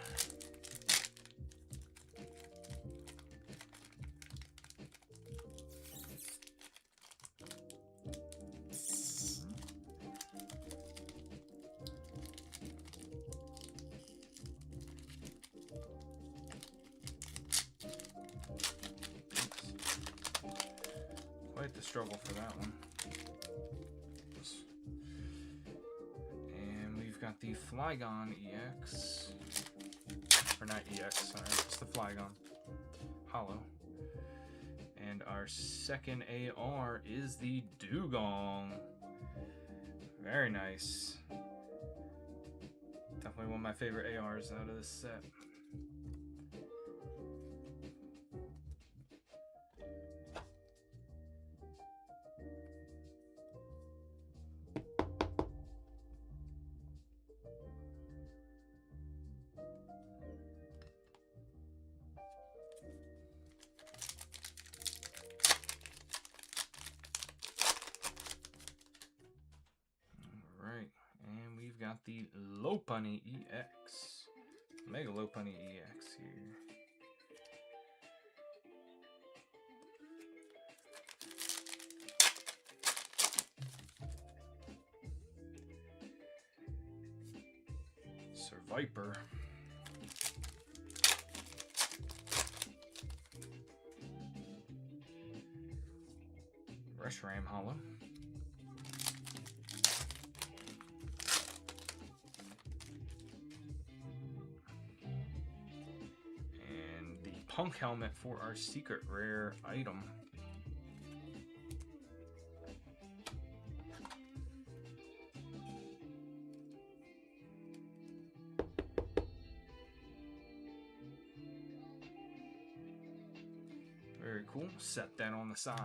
Quite the struggle for that one. And we've got the Flygon EX. Or not EX, sorry. It's the Flygon Hollow. And our second AR is the Dugong. Very nice. Definitely one of my favorite ARs out of this set. Got the Lopunny EX, Mega Lopunny EX here. Sir Viper. Reshiram Hollow. Punk helmet for our secret rare item. Very cool. Set that on the side.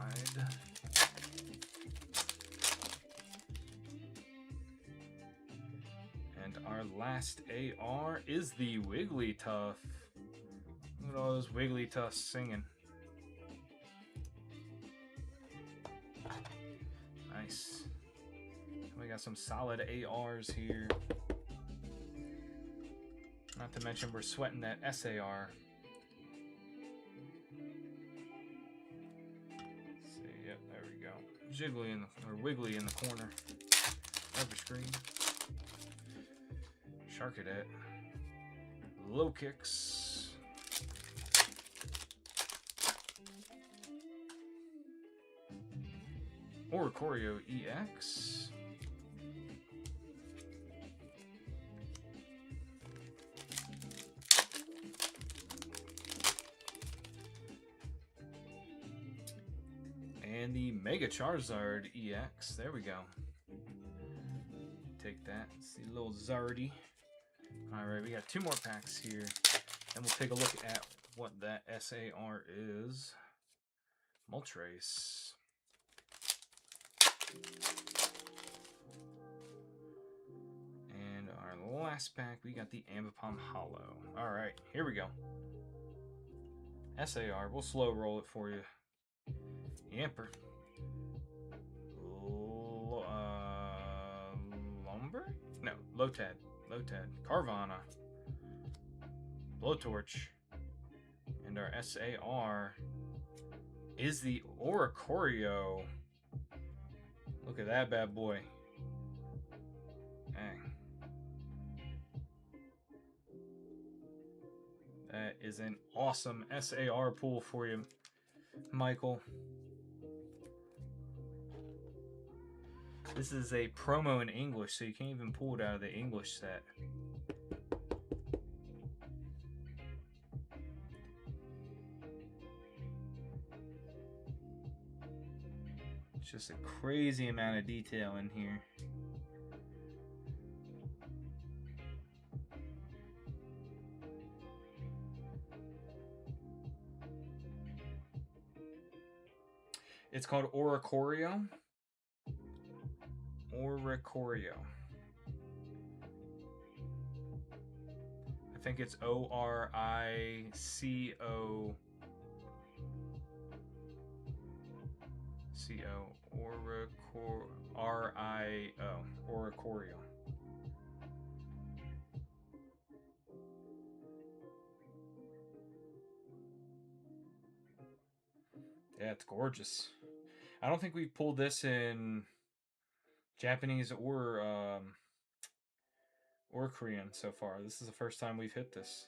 And our last AR is the Wigglytuff. Look at all those Wigglytuffs singing. Nice. We got some solid ARs here. Not to mention we're sweating that SAR. Let's see, yep, there we go. Jiggly in the, or Wiggly in the corner of the screen. Sharkadet. Low kicks. Oricorio EX. And the Mega Charizard EX. There we go. Take that. See a little Zardy. Alright, we got 2 more packs here. And we'll take a look at what that SAR is. Moltres. And our last pack, we got the Ambipom Hollow. Alright, here we go. SAR, we'll slow roll it for you. Yamper. Lumber? No, Lotad. Lotad. Carvana. Blowtorch. And our SAR is the Oricorio. Look at that bad boy. Dang. That is an awesome SAR pull for you, Michael. This is a promo in English, so you can't even pull it out of the English set. It's just a crazy amount of detail in here. It's called Oricorio. Oricorio. I think it's O-R-I-C-O. C-O. R-I-O. Oricorio. Yeah, it's gorgeous. I don't think we've pulled this in Japanese or Korean so far. This is the first time we've hit this.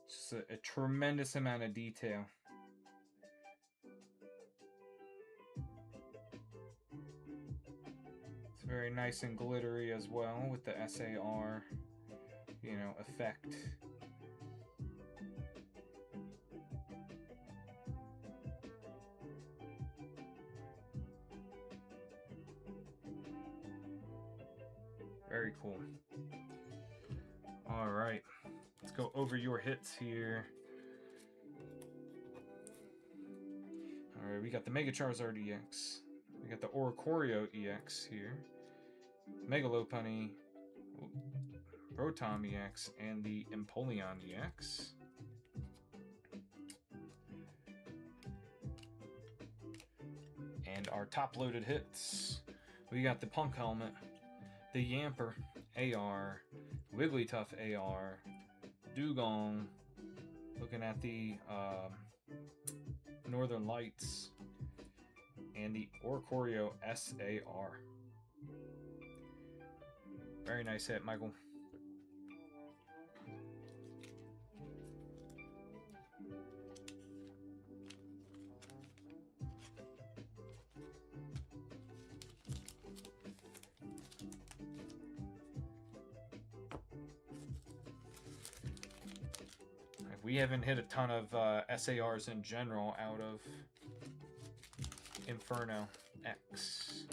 Just a tremendous amount of detail. It's very nice and glittery as well with the SAR, you know, effect. Very cool. All right, let's go over your hits here. All right, we got the Mega Charizard EX. We got the Oricorio EX here. Mega Lopunny, Rotom EX, and the Empoleon EX. And our top loaded hits, we got the Punk Helmet, the Yamper AR, Wigglytuff AR, Dugong, looking at the Northern Lights, and the Oricorio SAR. Very nice hit, Michael. We haven't hit a ton of SARs in general out of Inferno X.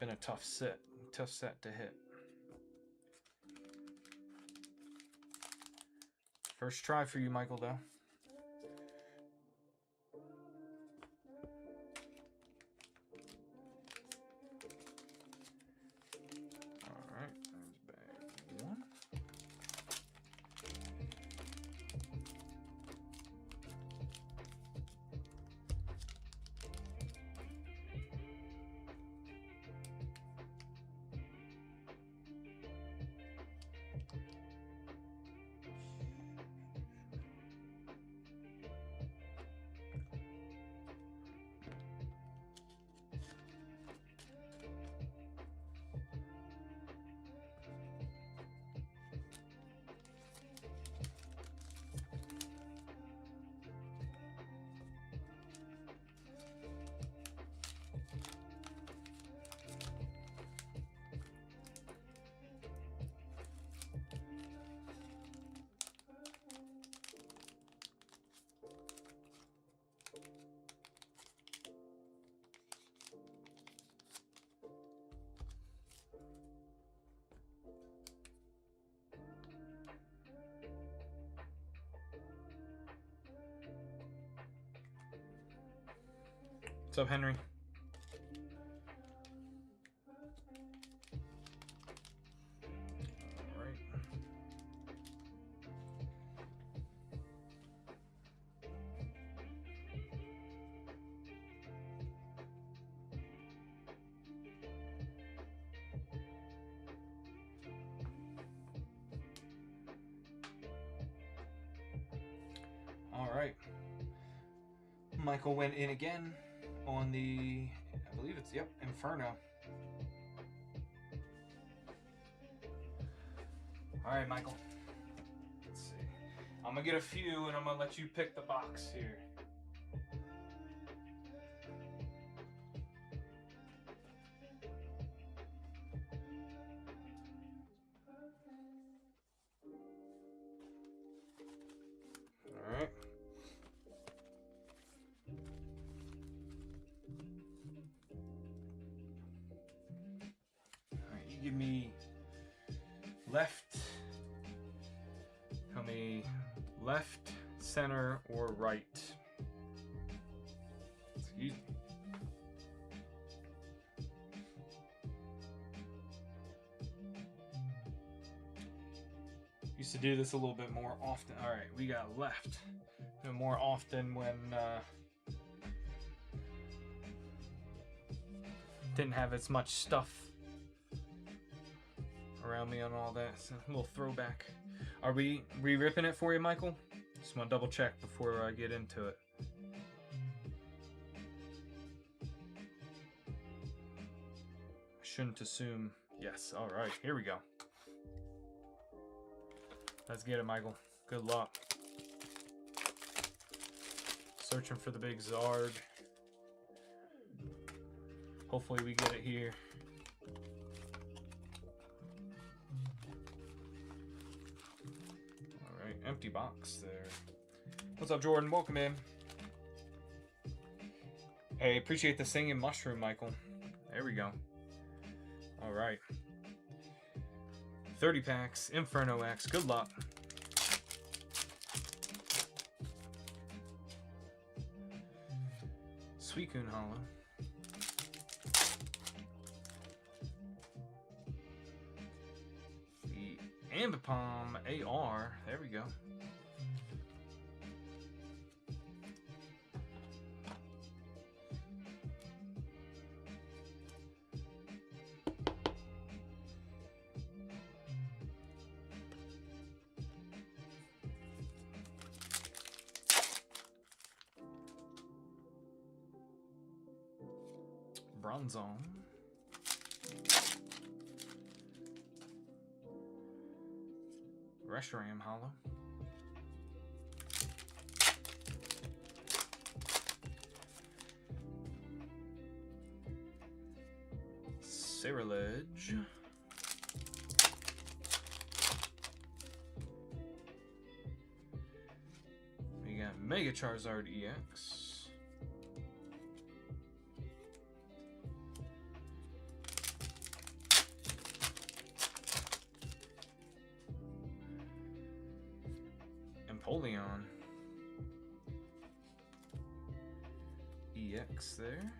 Been a tough set to hit. First try for you, Michael, though. What's up, Henry? All right. Michael went in again on the, I believe it's, yep, Inferno. All right, Michael. Let's see. I'm going to get a few, and I'm going to let you pick the box here. All right. Give me left. Tell me left, center, or right. Excuse me. Used to do this a little bit more often. All right, we got left. More often when didn't have as much stuff around me on all that. So a little throwback. Are we re-ripping it for you, Michael? Just want to double check before I get into it. I shouldn't assume. Yes. All right. Here we go. Let's get it, Michael. Good luck. Searching for the big Zard. Hopefully we get it here. Empty box there. What's up, Jordan? Welcome in. Hey, appreciate the singing mushroom, Michael. There we go. All right. 30 packs, Inferno X. Good luck. Suicune Hollow. The Ambipom AR. There we go. Bronzong. Reshiram Hollow. Cerulege. We got Mega Charizard EX. Empoleon. EX there.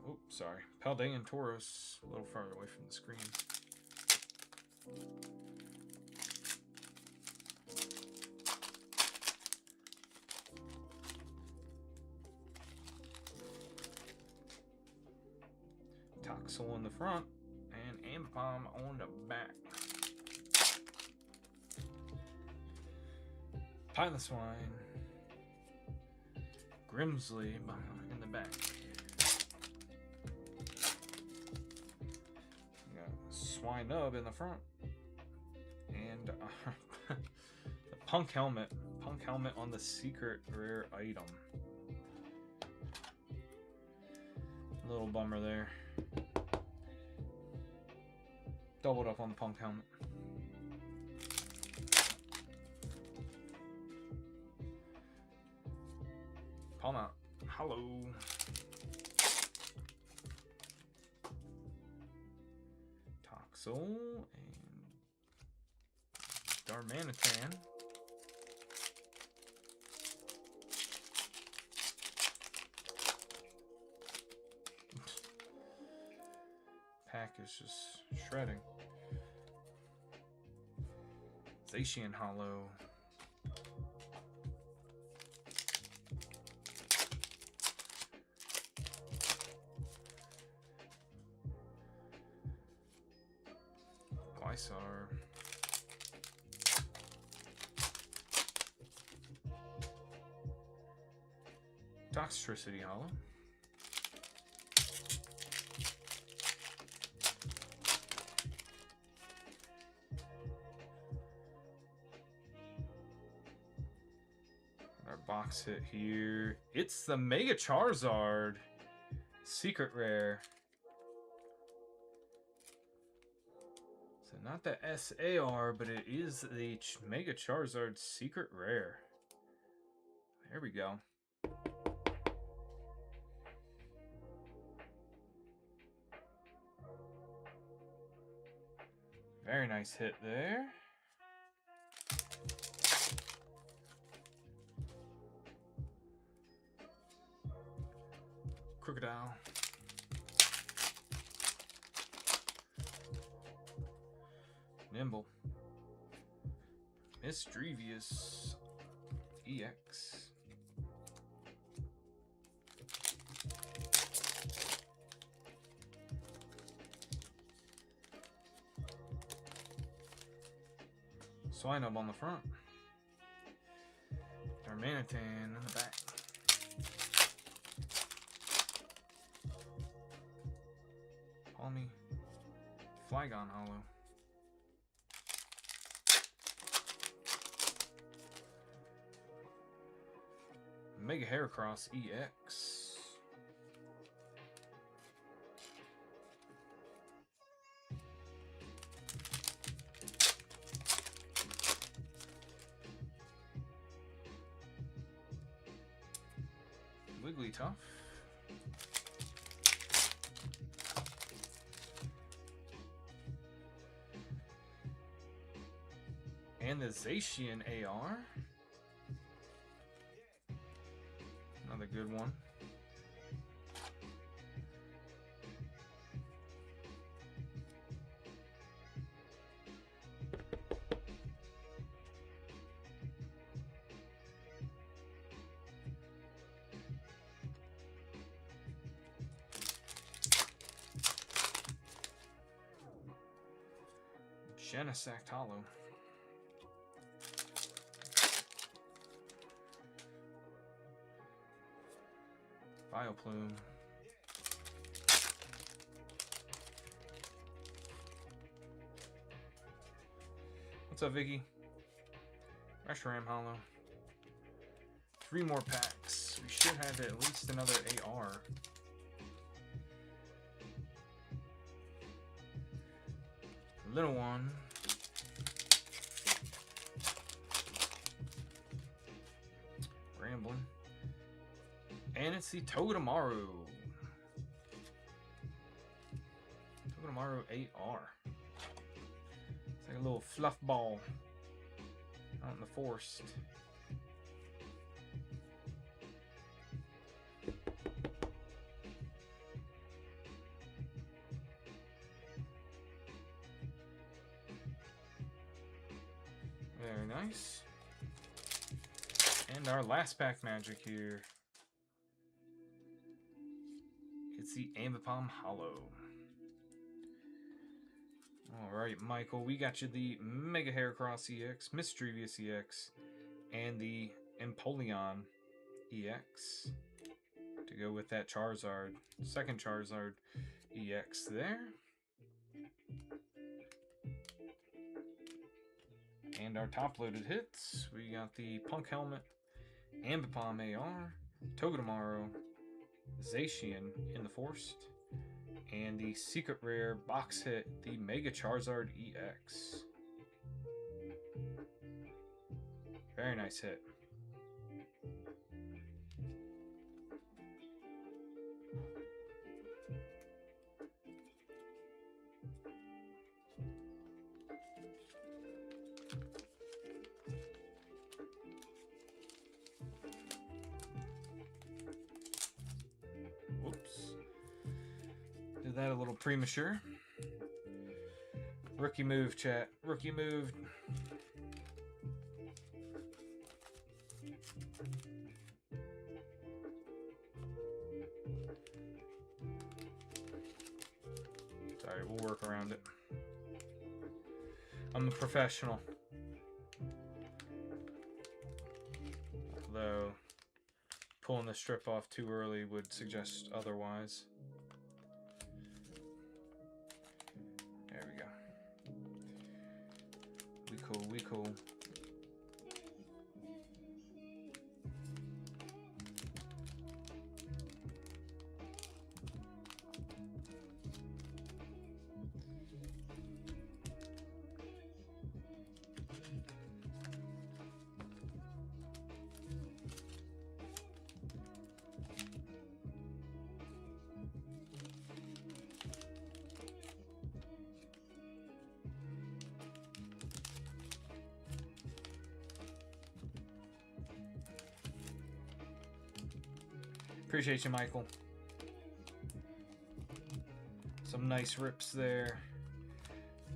Oops, sorry. Paldean Tauros, a little farther away from the screen. Toxel in the front and Ambipom on the back. Piloswine. Grimsley in the back. Swinub in the front. And the Punk Helmet. Punk Helmet on the secret rare item. A little bummer there. Doubled up on the Punk Helmet. Palm out. Hello. Toxel and Darmanitan. Pack is just shredding. Zacian Hollow. Glisar. Toxtricity Hollow. Our box hit here. It's the Mega Charizard. Secret rare. So not the SAR, but it is the Mega Charizard secret rare. There we go. Very nice hit there. Crocodile. Nimble. Misdrevious EX. Swinub on the front. Darmanitan in the back. Palmy. Flygon Hollow. Mega Heracross EX. Wigglytuff. And the Zacian AR. Another good one. Genesect Hollow. Bioplume. What's up, Vicky? Reshiram Hollow. 3 more packs. We should have at least another AR. Little one. Rambling. And it's the Togedemaru. Togedemaru 8R. It's like a little fluff ball out in the forest. Very nice. And our last pack magic here. It's the Ambipom Hollow. Alright, Michael, we got you the Mega Heracross EX, Mischievous EX, and the Empoleon EX to go with that Charizard, second Charizard EX there. And our top-loaded hits, we got the Punk Helmet, Ambipom AR, Togedemaru, Zacian in the Forest, and the secret rare box hit, the Mega Charizard EX. Very nice hit. Did that a little premature. Rookie move, chat. Rookie move. Sorry, we'll work around it. I'm a professional. Although pulling the strip off too early would suggest otherwise. There we go. We cool, we cool. Appreciate you, Michael. Some nice rips there.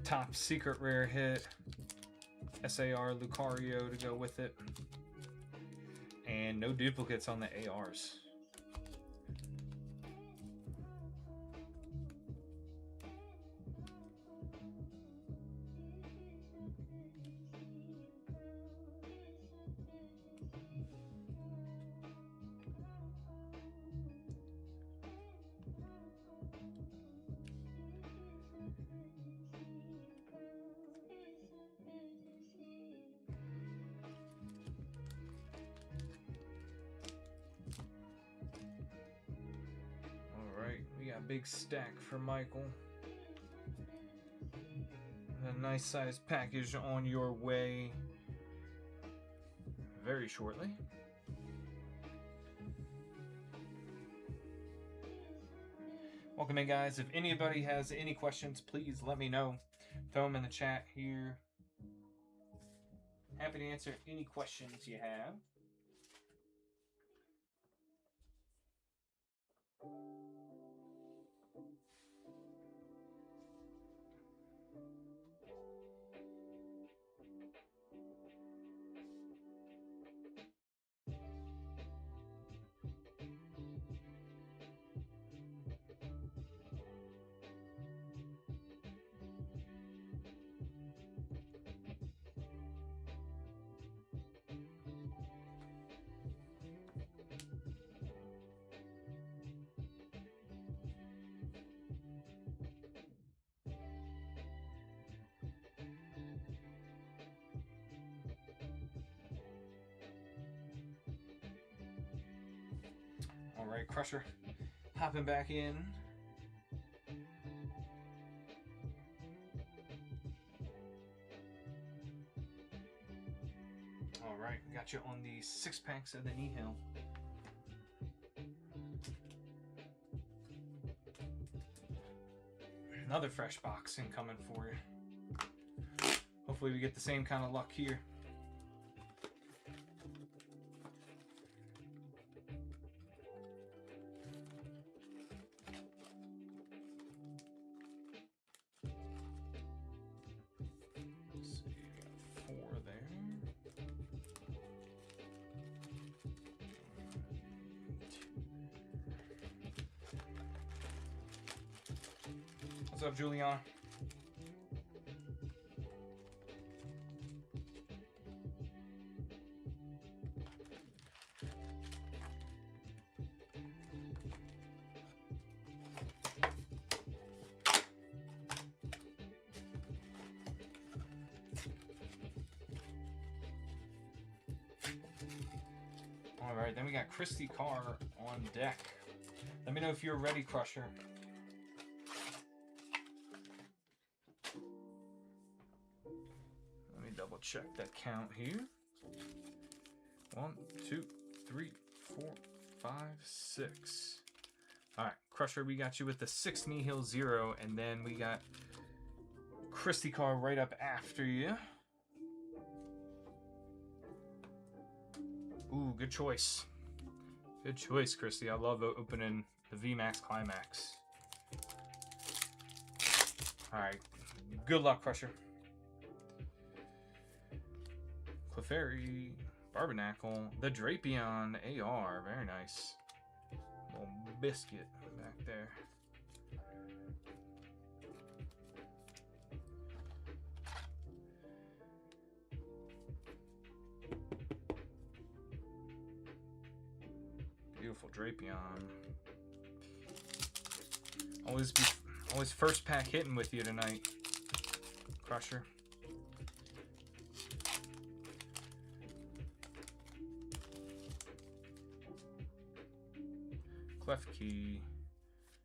Top secret rare hit. SAR Lucario to go with it. And no duplicates on the ARs. Big stack for Michael. A nice size package on your way very shortly. Welcome in, guys. If anybody has any questions, please let me know. Throw them in the chat here. Happy to answer any questions you have. All right, Crusher, hopping back in. All right, got you on the 6-packs of the Nihil. Another fresh box incoming for you. Hopefully we get the same kind of luck here. What's up, Juliana? All right, then we got Christy Carr on deck. Let me know if you're ready, Crusher. Double check that count here. 1, 2, 3, 4, 5, 6. All right, Crusher, we got you with the 6 Nihil 0, and then we got Christy Carr right up after you. Ooh, good choice. Good choice, Christy. I love opening the VMAX Climax. All right, good luck, Crusher. Clefairy, Barbernacle, the Drapion AR, very nice. Little biscuit back there. Beautiful Drapion. Always first pack hitting with you tonight, Crusher. Klefki,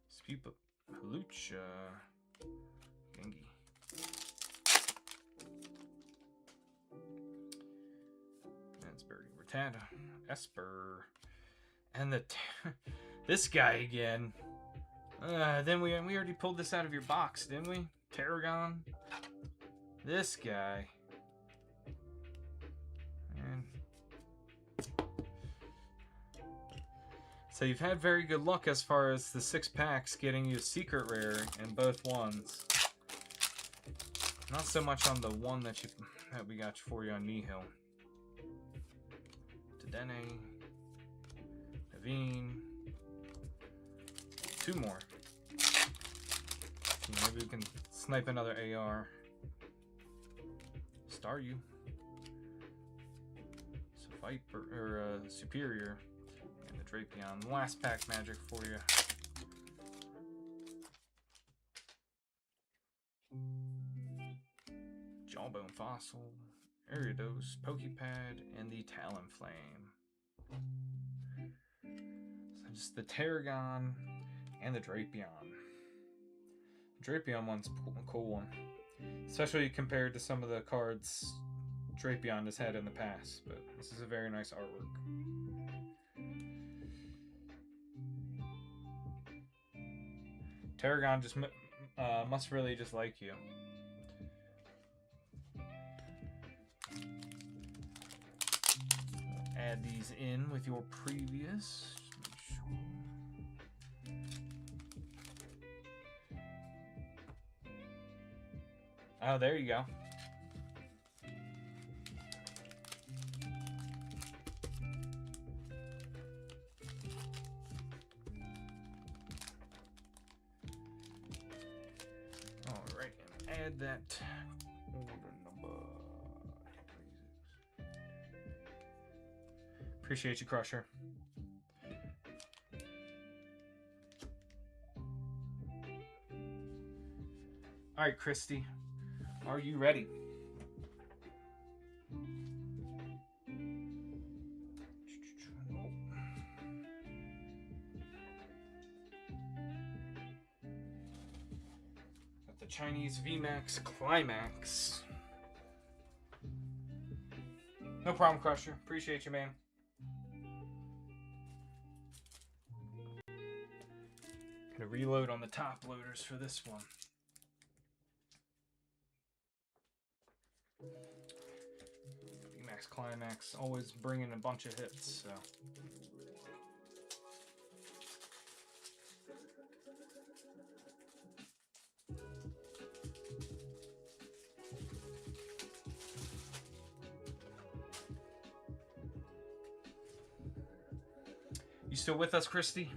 Spupa, Halucha, Gengi. Mansberry, Rattata, Esper, and this guy again. Then we already pulled this out of your box, didn't we? Tarragon. This guy. And so you've had very good luck as far as the 6-packs getting you a secret rare in both ones. Not so much on the one that we got for you on Nihil. Tadene, Naveen, 2 more. Maybe we can snipe another AR. Staryu, so Viper or Superior. Drapion. Last pack magic for you. Jawbone Fossil, Ariados, Pokepad, and the Talonflame. So just the Tarragon and the Drapion. The Drapion one's a cool one, especially compared to some of the cards Drapion has had in the past, but this is a very nice artwork. Tarragon just must really just like you. Add these in with your previous. Oh, there you go. All right, and add that order number. Appreciate you, Crusher. All right, Christy, are you ready? Got the Chinese VMAX Climax. No problem, Crusher. Appreciate you, man. Gonna reload on the top loaders for this one. VMAX Climax always bringing a bunch of hits, so. You still with us, Christy?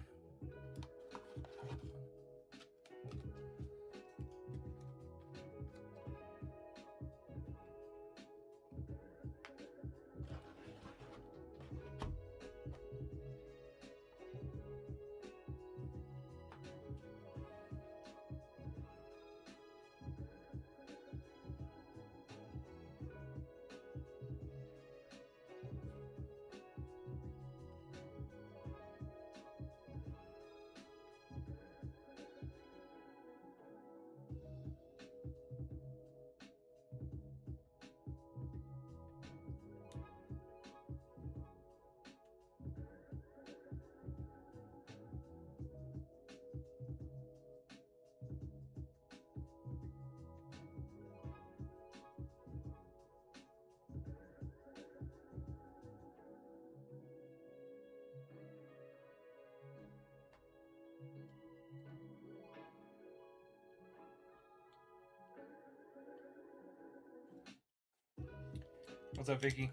What's up, Vicky?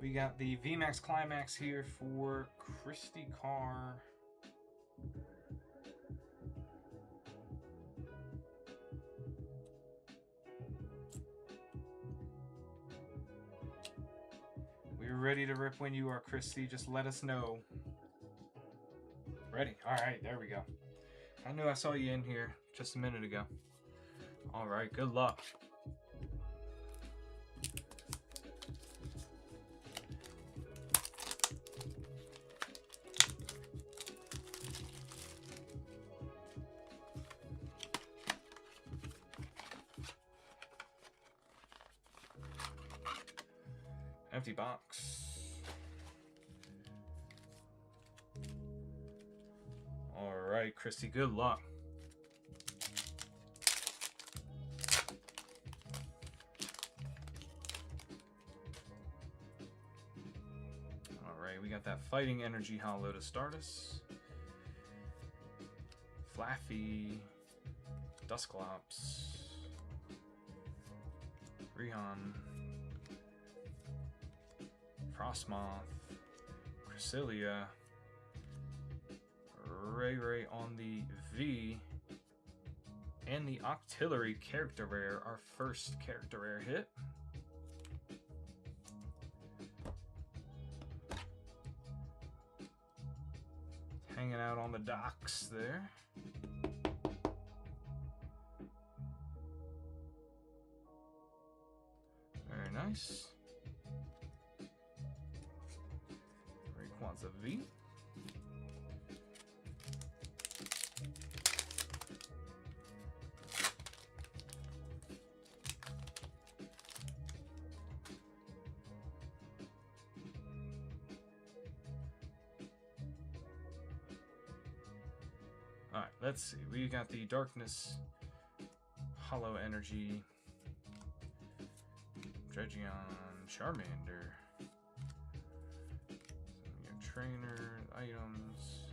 We got the VMAX Climax here for Christy Carr. We're ready to rip when you are, Christy. Just let us know. Ready? All right, there we go. I knew I saw you in here just a minute ago. All right, good luck. Empty box. All right, Christy, good luck. All right, we got that Fighting Energy Hollow to start us. Flaffy, Dusclops, Rihan, Frostmoth, Cresselia, Ray on the V, and the Octillery character rare, our first character rare hit. Hanging out on the docks there. Very nice. Rayquaza V. Alright, let's see. We got the Darkness, Hollow Energy, Dregion, Charmander, your trainer, items,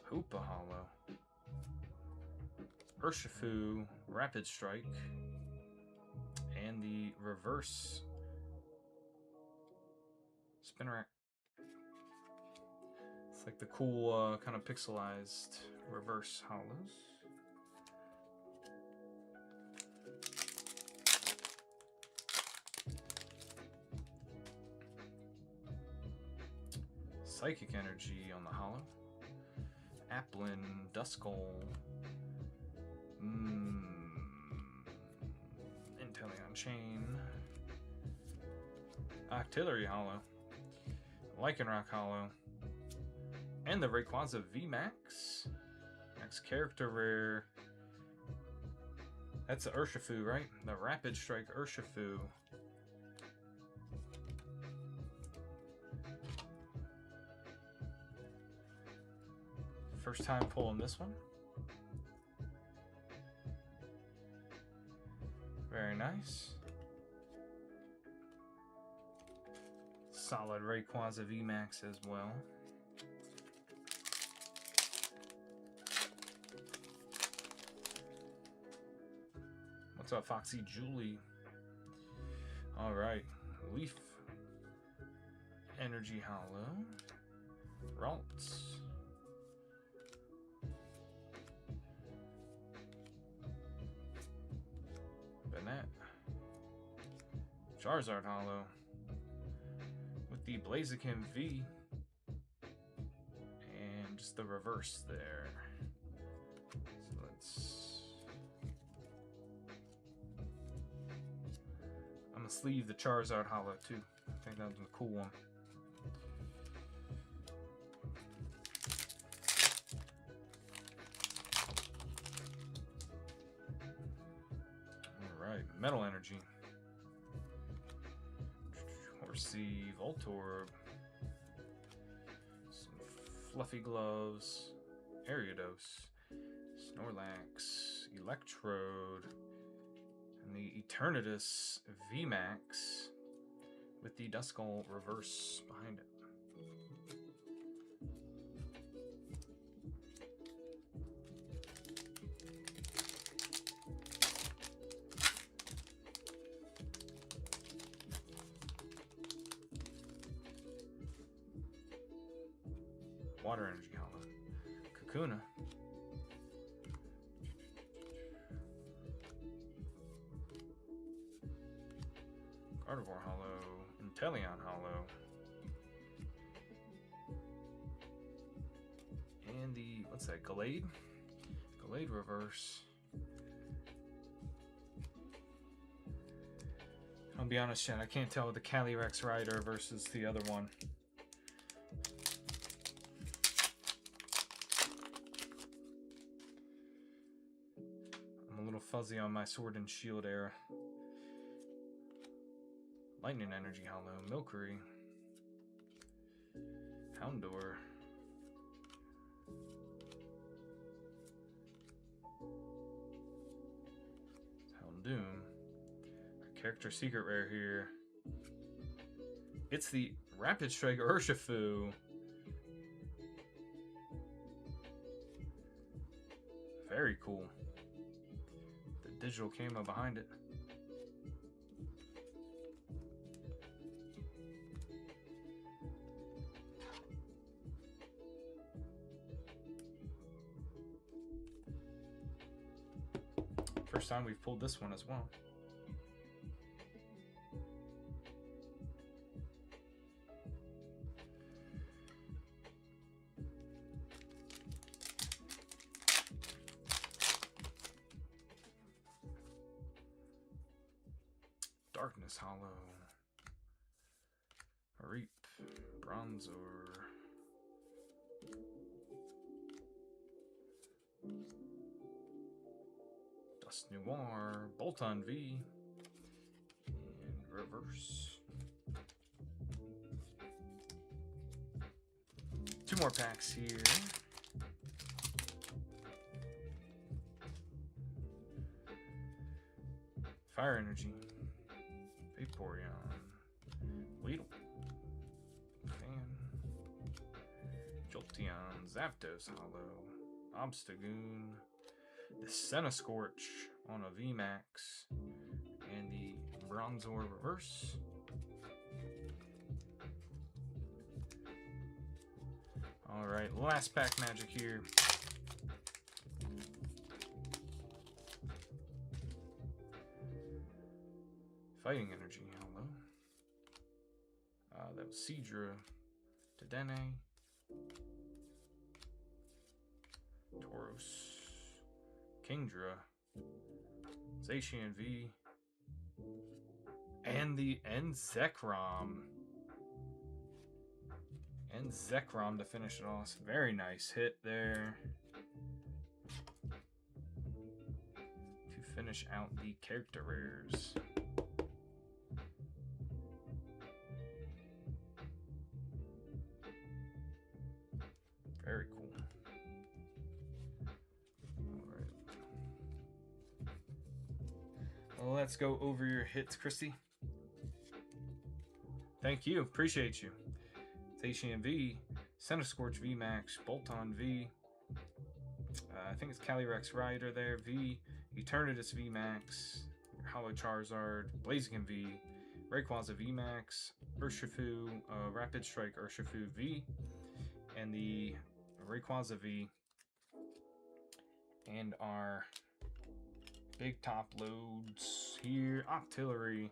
Hoopa Hollow, Urshifu, Rapid Strike, and the reverse Spinarak. It's like the cool kind of pixelized reverse hollows. Psychic Energy on the hollow. Applin, Duskull, Inteleon Chain, Octillery Hollow, Lycanroc Hollow, and the Rayquaza VMAX. Next character rare. That's the Urshifu, right? The Rapid Strike Urshifu. First time pulling this one. Very nice. Solid Rayquaza VMAX as well. What's up, Foxy Julie? All right, Leaf Energy Hollow, Ralts, Banette, Charizard Hollow with the Blaziken V, and just the reverse there. So let's. I'm gonna sleeve the Charizard Hollow too. I think that was a cool one. Alright, Metal Energy. Horsey, Voltorb. Some Fluffy Gloves. Ariados. Snorlax. Electrode. And the Eternatus VMAX with the Duskull reverse behind it. Water Energy Hollow. Kakuna. Gardevoir Hollow, Inteleon Hollow, and the, what's that, Gallade? Gallade reverse. I'll be honest, Chad, I can't tell the Calyrex Rider versus the other one. I'm a little fuzzy on my Sword and Shield era. Lightning Energy Hollow, Milcery, Houndour, Houndoom, our character secret rare here. It's the Rapid Strike Urshifu. Very cool. The digital camo behind it. First time we've pulled this one as well. Darkness Hollow, Reap, Bronzor, Dust Noir, Bolton V, and reverse. 2 more packs here. Fire Energy, Vaporeon, Weedle, Fan, Jolteon, Zapdos Hollow, Obstagoon, the Centiskorch on a VMAX, and the Bronzor Reverse. Alright, last pack magic here. Fighting Energy, hello. That was Seadra, Dedenne, Tauros, Kingdra, Zacian V, and the Zekrom. And Zekrom to finish it off. Very nice hit there. To finish out the character rares. Very cool. Alright. Well, let's go over your hits, Christy. Thank you. Appreciate you. Zacian V, Centiskorch V Max, Bolton V, I think it's Calyrex Rider there, V, Eternatus V Max, Hollow Charizard, Blaziken V, Rayquaza V Max, Urshifu, Rapid Strike Urshifu V, and the Rayquaza V, and our big top loads here, Octillery,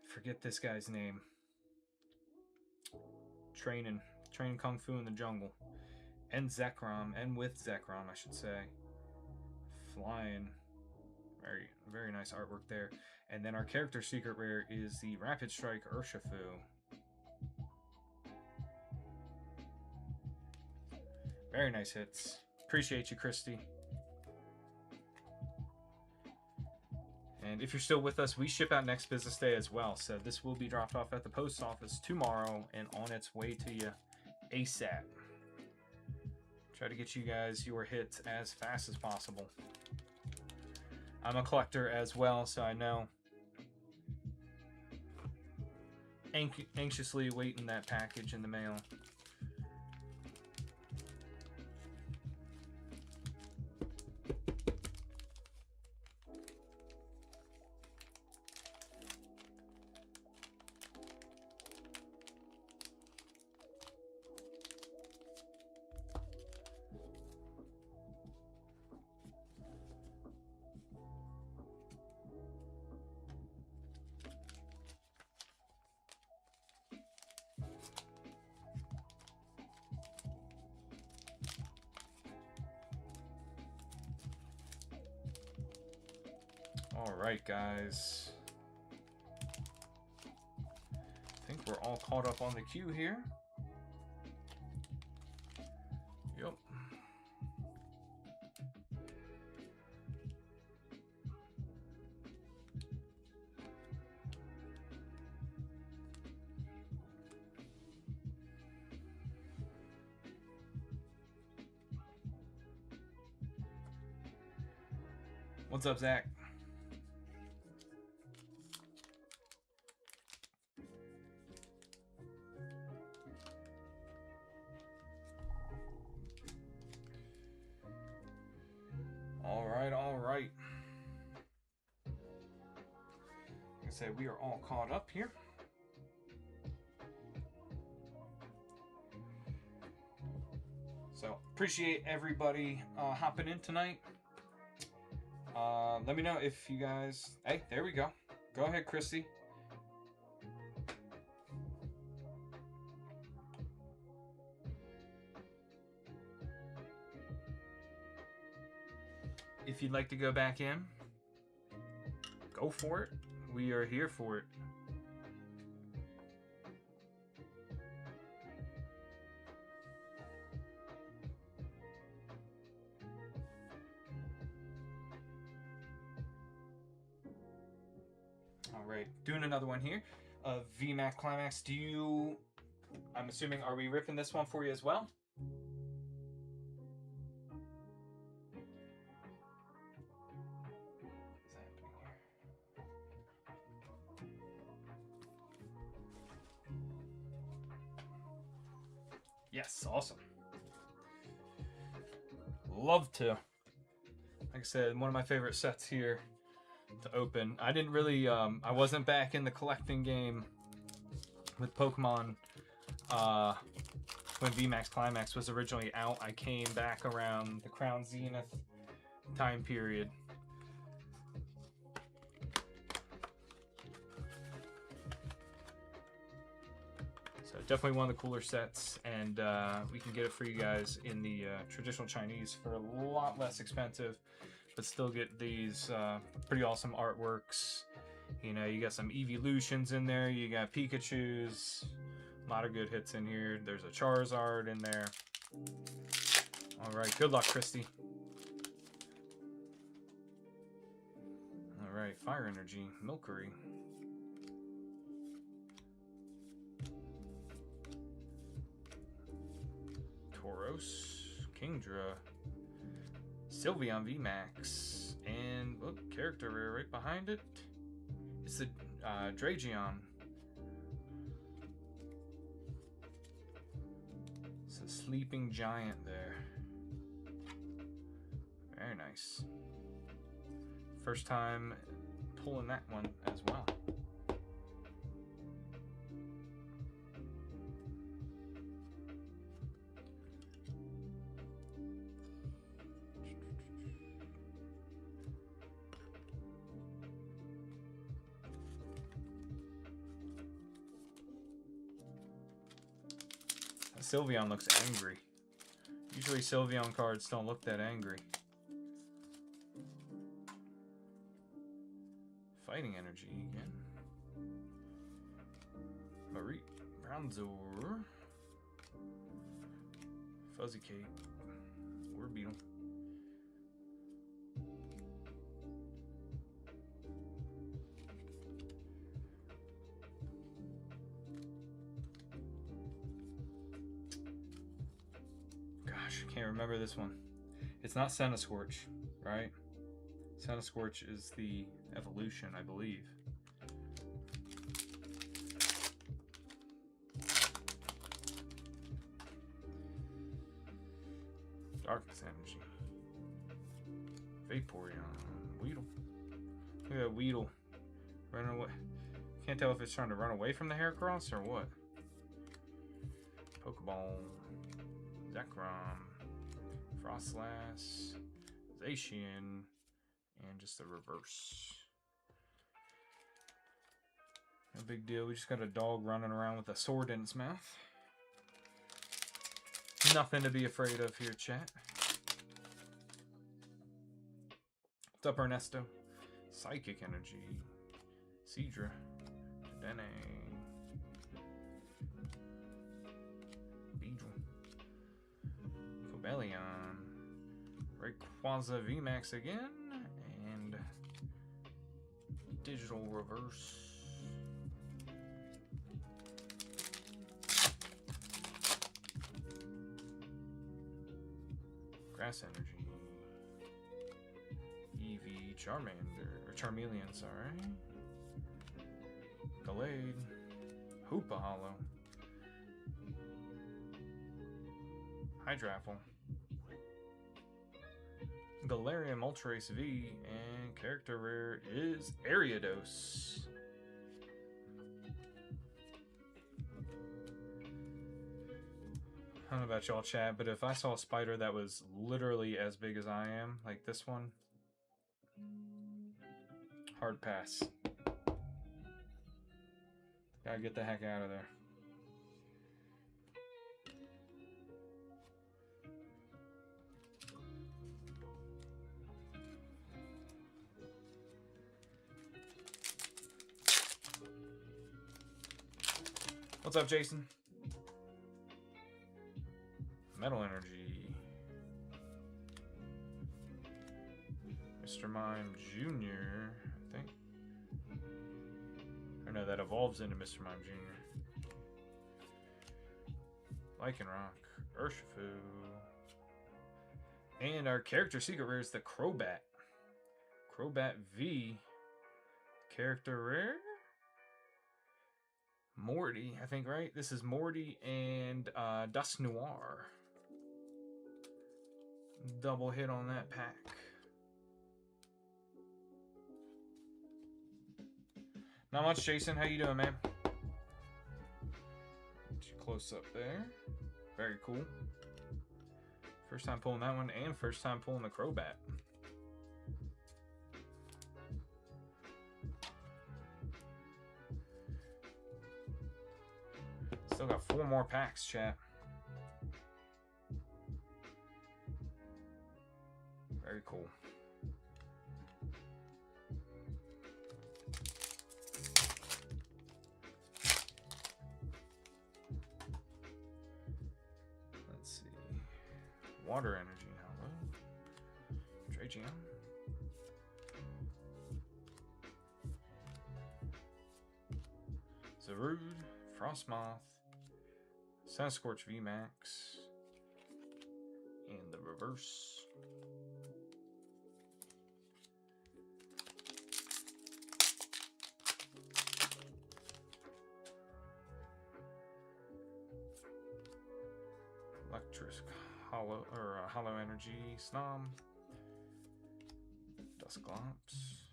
forget this guy's name. Training Kung Fu in the jungle, and Zekrom, and with Zekrom, I should say. Flying, very nice artwork there. And then our character secret rare is the Rapid Strike Urshifu. Very nice hits. Appreciate you, Christy. And if you're still with us, we ship out next business day as well. So this will be dropped off at the post office tomorrow and on its way to you ASAP. Try to get you guys your hits as fast as possible. I'm a collector as well, so I know. Anxiously waiting that package in the mail. Alright, guys. I think we're all caught up on the queue here. Yep. What's up, Zach? All right. Like I said, we are all caught up here. So appreciate everybody hopping in tonight. Let me know if you guys... Hey, there we go. Go ahead, Christy. If you'd like to go back in, go for it. We are here for it. All right, doing another one here. VMAX Climax, do you... I'm assuming, are we ripping this one for you as well? What's happening here? Yes, awesome. Love to. Like I said, one of my favorite sets here to open. I didn't really, I wasn't back in the collecting game with Pokemon when VMAX Climax was originally out. I came back around the Crown Zenith time period. So definitely one of the cooler sets, and we can get it for you guys in the traditional Chinese for a lot less expensive, but still get these pretty awesome artworks. You know, you got some Evolutions in there, you got Pikachus, a lot of good hits in here. There's a Charizard in there. All right, good luck, Christy. All right, Fire Energy, Milcery. Tauros, Kingdra, Sylveon VMAX, and look, character rare right behind it. It's the Dragion. It's a sleeping giant there. Very nice. First time pulling that one as well. Sylveon looks angry. Usually Sylveon cards don't look that angry. Fighting Energy again. Marie Bronzor. Fuzzy Cape. Orbeetle. Gosh, I can't remember this one. It's not Centiskorch, right? Centiskorch is the evolution, I believe. Darkness Energy. Vaporeon. Weedle. Look at that Weedle. Running away. Can't tell if it's trying to run away from the Heracross or what. Pokeball. Zekrom. Frostlass. Zacian. And just the reverse. No big deal. We just got a dog running around with a sword in its mouth. Nothing to be afraid of here, chat. What's up, Ernesto? Psychic Energy. Seadra. Dene. Beedrill. Cobalion. Rayquaza VMAX again. And Digital Reverse. Grass Energy. Eevee, Charmander, or Charmeleon, sorry. Gallade. Hoopa Hollow. Hydraffle. Galarian Moltres V, and character rare is Ariados. I don't know about y'all, chat, but if I saw a spider that was literally as big as I am, like this one, hard pass. Gotta get the heck out of there. What's up, Jason? Metal Energy. Mr. Mime Jr., I think. Or no, that evolves into Mr. Mime Jr. Lycanroc. Urshifu. And our character secret rare is the Crobat. Crobat V. Character rare? Morty, I think, right? This is Morty and Dusknoir. Double hit on that pack. Not much, Jason. How you doing, man? Close up there. Very cool. First time pulling that one, and first time pulling the Crobat. Still got 4 more packs, chat. Very cool. Let's see. Water Energy, hello. Dragion. Zarude, Frostmoth, Sasquatch VMAX, and the reverse. Electric Hollow Energy, Snom, Dusclops,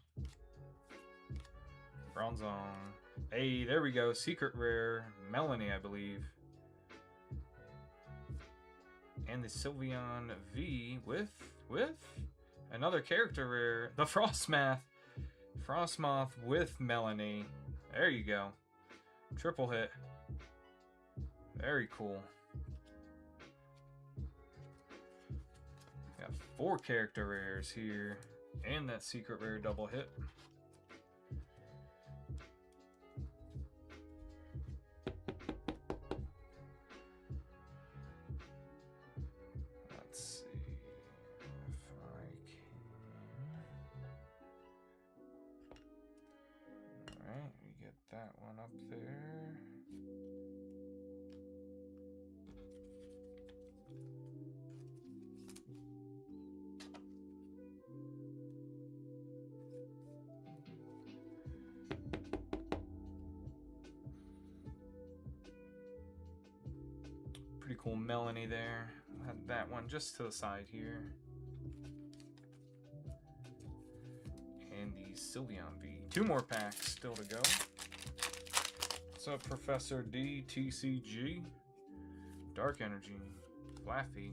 Bronzong. Hey, there we go. Secret rare, Melanie, I believe. And the Sylveon V with another character rare, the Frostmoth with Melanie. There you go. Triple hit. Very cool. Got 4 character rares here, and that secret rare double hit. Let's see if I can. Alright, we get that one up there. Pretty cool Melanie there. Had that one just to the side here. And the Sylveon V. 2 more packs still to go. What's up, Professor D, TCG? Dark Energy, Flaffy,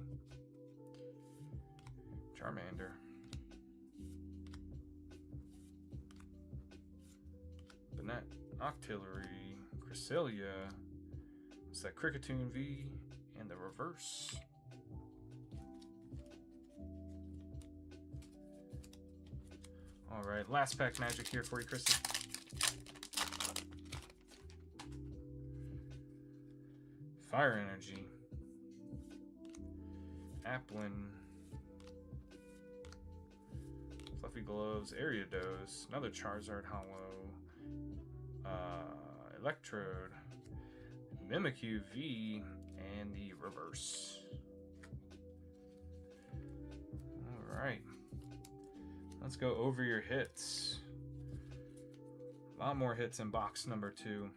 Charmander, Banette, Octillery, Cresselia. What's that? Kricketune V, and the reverse. Alright, last pack magic here for you, Christy. Fire Energy, Applin, Fluffy Gloves, Ariados, another Charizard Hollow, Electrode, Mimikyu V, and the reverse. Alright. Let's go over your hits. A lot more hits in box number 2.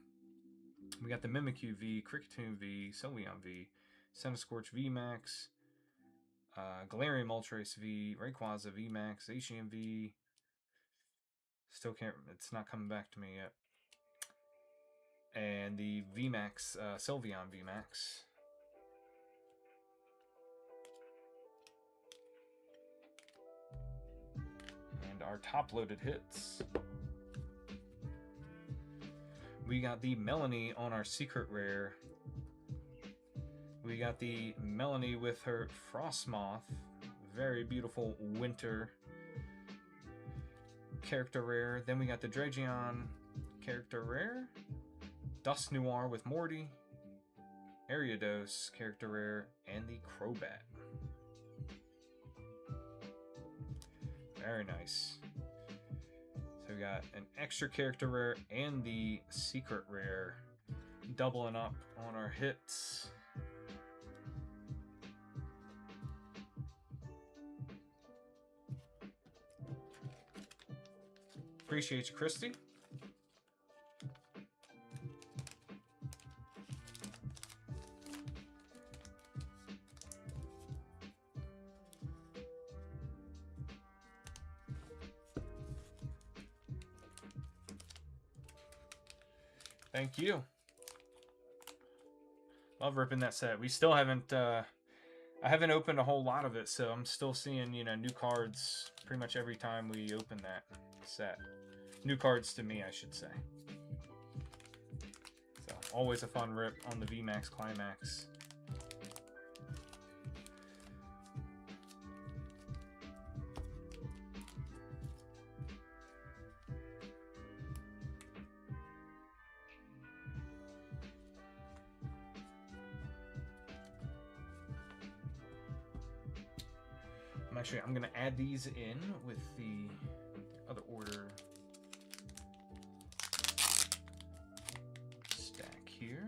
We got the Mimikyu V, Kricketune V, Sylveon V, Sasquatch VMAX, Galarian Moltres V, Rayquaza VMAX, Zacian V. Still can't, it's not coming back to me yet. And the VMAX, Sylveon VMAX. And our top loaded hits. We got the Melanie on our secret rare. We got the Melanie with her Frostmoth. Very beautiful winter character rare. Then we got the Dragion character rare. Dusknoir with Morty. Ariados character rare. And the Crobat. Very nice. So we got an extra character rare and the secret rare, doubling up on our hits. Appreciate you, Christy. Thank you. Love ripping that set. We still haven't, I haven't opened a whole lot of it, so I'm still seeing, you know, new cards pretty much every time we open that set. New cards to me, I should say. So, always a fun rip on the VMAX Climax. I'm going to add these in with the other order stack here.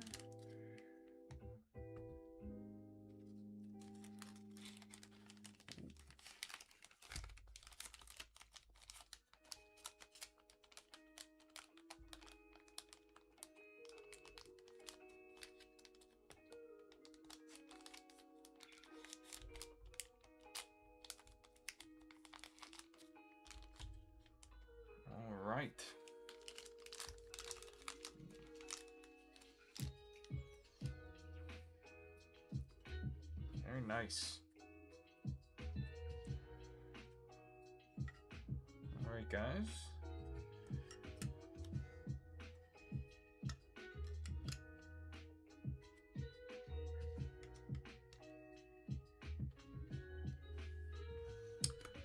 Right. Very nice. All right, guys.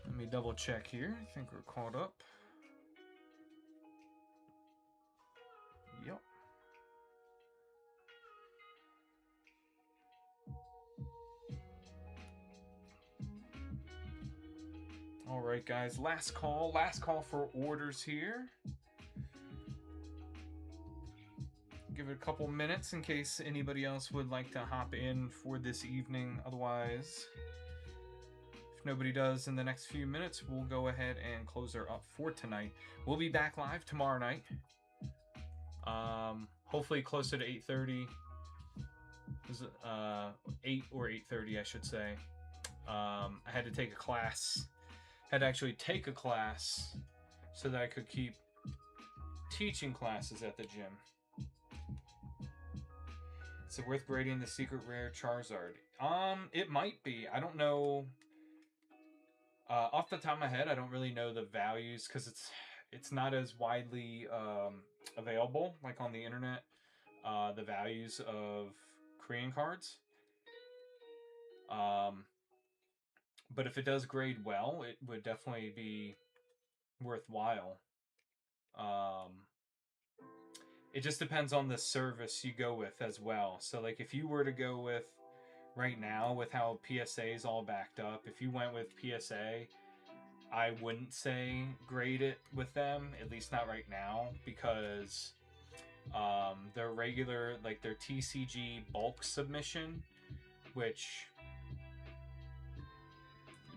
Let me double check here. I think we're caught up. Yep. All right, guys, last call for orders here. Give it a couple minutes in case anybody else would like to hop in for this evening. Otherwise, if nobody does in the next few minutes, we'll go ahead and close her up for tonight. We'll be back live tomorrow night. Hopefully closer to 8:30. 8 or 8:30, I should say. I had to take a class. Had to actually take a class so that I could keep teaching classes at the gym. Is it worth grading the secret rare Charizard? It might be. I don't know. Off the top of my head, I don't really know the values because it's not as widely available like on the internet. The values of Korean cards. But if it does grade well, it would definitely be worthwhile. It just depends on the service you go with as well. So like if you were to go with, right now with how PSA is all backed up, if you went with PSA, I wouldn't say grade it with them, at least not right now, because their regular, like their TCG bulk submission, which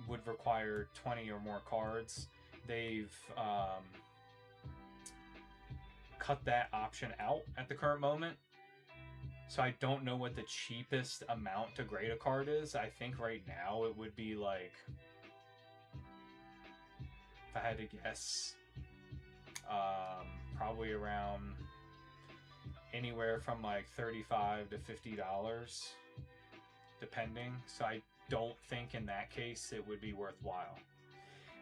would require 20 or more cards, they've cut that option out at the current moment. So I don't know what the cheapest amount to grade a card is. I think right now it would be like, if I had to guess, probably around anywhere from like $35 to $50, depending. So I don't think in that case it would be worthwhile.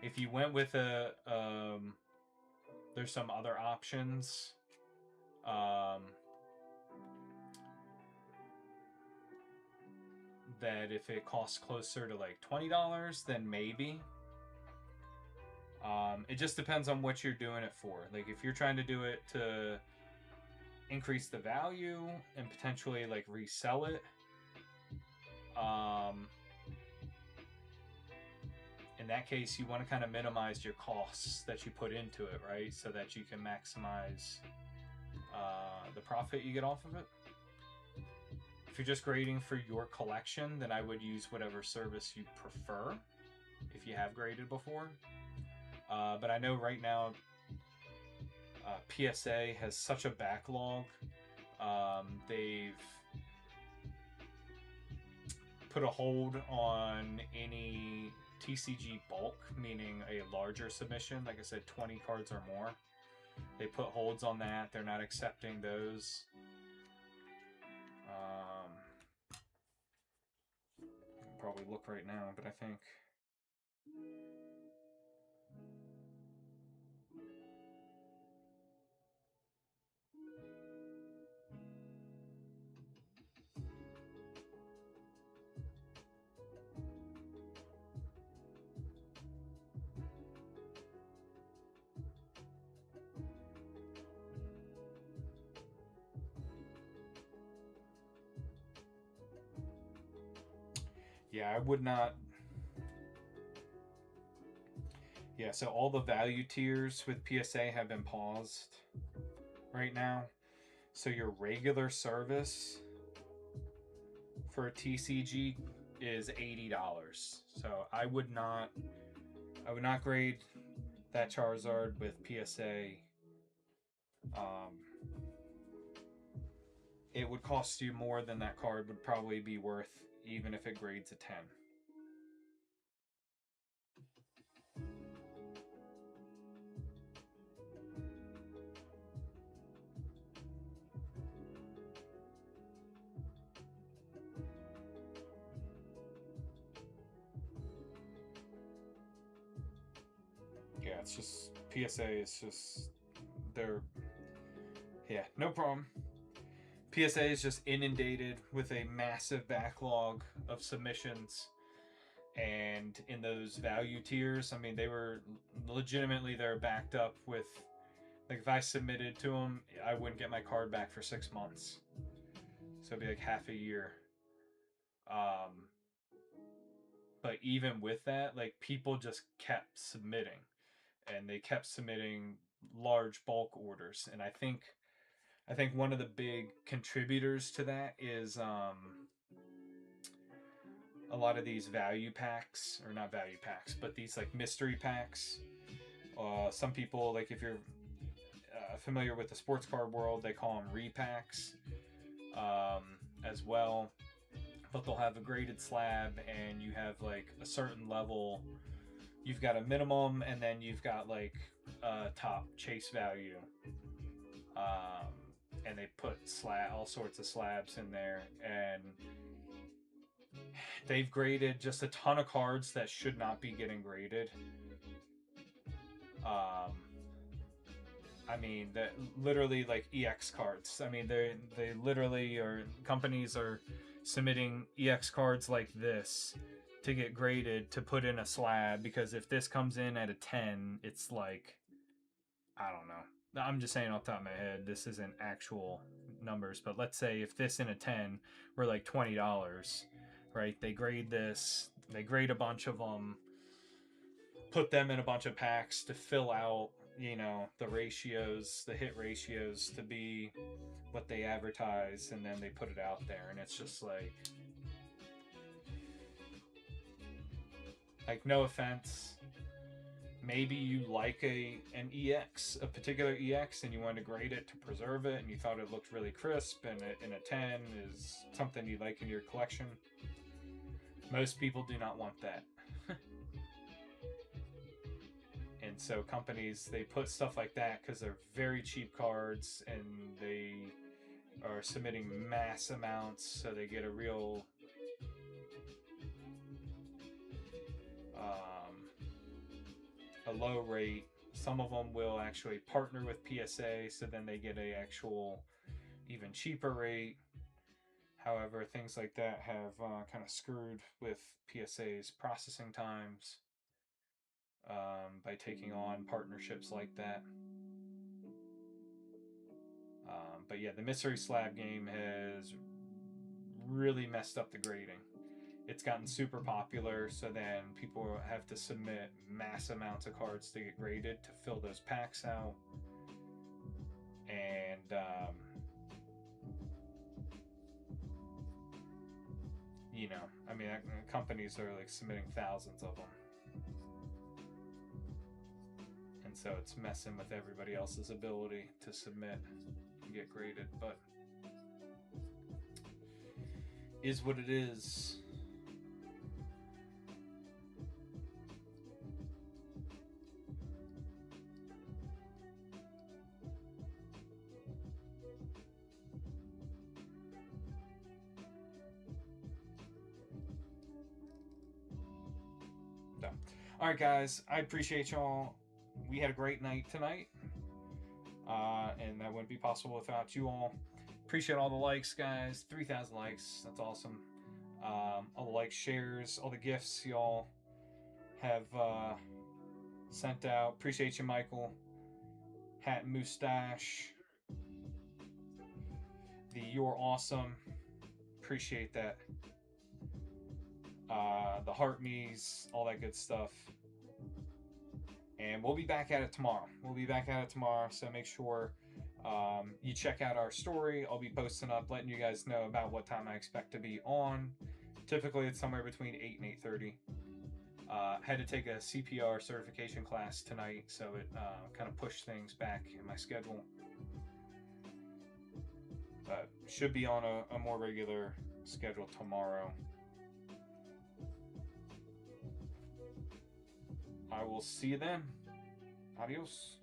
If you went with a, there's some other options. That if it costs closer to like $20, then maybe. It just depends on what you're doing it for. Like if you're trying to do it to increase the value and potentially like resell it, in that case you want to kind of minimize your costs that you put into it, right? So that you can maximize the profit you get off of it. If you're just grading for your collection, then I would use whatever service you prefer if you have graded before. But I know right now PSA has such a backlog. They've put a hold on any TCG bulk, meaning a larger submission, like I said, 20 cards or more. They put holds on that. They're not accepting those. Probably look right now, but I think yeah, I would not. Yeah, so all the value tiers with PSA have been paused right now. So your regular service for a TCG is $80. So I would not grade that Charizard with PSA. It would cost you more than that card would probably be worth, even if it grades a 10. Yeah, it's just PSA is just they're yeah, no problem. PSA is just inundated with a massive backlog of submissions, and in those value tiers, I mean, they were legitimately they're backed up with, like, if I submitted to them, I wouldn't get my card back for 6 months, so it'd be like half a year. But even with that, like, people just kept submitting, and they kept submitting large bulk orders, and I think one of the big contributors to that is a lot of these value packs, or not value packs, but these like mystery packs. Some people, like, if you're familiar with the sports card world, they call them repacks as well. But they'll have a graded slab, and you have like a certain level. You've got a minimum, and then you've got like a top chase value. And they put all sorts of slabs in there, and they've graded just a ton of cards that should not be getting graded. I mean, that literally, like, EX cards. I mean, they literally are, companies are submitting EX cards like this to get graded to put in a slab, because if this comes in at a 10, it's like, I don't know. I'm just saying off the top of my head, this isn't actual numbers, but let's say if this in a 10 were like $20, right? They grade this, they grade a bunch of them, put them in a bunch of packs to fill out, you know, the ratios, the hit ratios to be what they advertise, and then they put it out there, and it's just like no offense, maybe you like an EX, a particular EX, and you want to grade it to preserve it, and you thought it looked really crisp, and a 10 is something you like in your collection. Most people do not want that. And so companies, they put stuff like that because they're very cheap cards, and they are submitting mass amounts, so they get a real a low rate. Some of them will actually partner with PSA, so then they get a actual even cheaper rate. However, things like that have kind of screwed with PSA's processing times by taking on partnerships like that. But yeah, the mystery slab game has really messed up the grading. It's gotten super popular, so then people have to submit mass amounts of cards to get graded to fill those packs out. And you know, I mean, companies are like submitting thousands of them, and so it's messing with everybody else's ability to submit and get graded. But is what it is. All right, guys. I appreciate y'all. We had a great night tonight, and that wouldn't be possible without you all. Appreciate all the likes, guys. 3,000 likes. That's awesome. All the likes, shares, all the gifts y'all have sent out. Appreciate you, Michael. Hat and Mustache. The You're Awesome. Appreciate that. The Heart Me's, all that good stuff. And we'll be back at it tomorrow. So make sure you check out our story. I'll be posting up, letting you guys know about what time I expect to be on. Typically, it's somewhere between 8 and 8:30. Had to take a CPR certification class tonight, so it kind of pushed things back in my schedule. But should be on a more regular schedule tomorrow. I will see you then. Adios.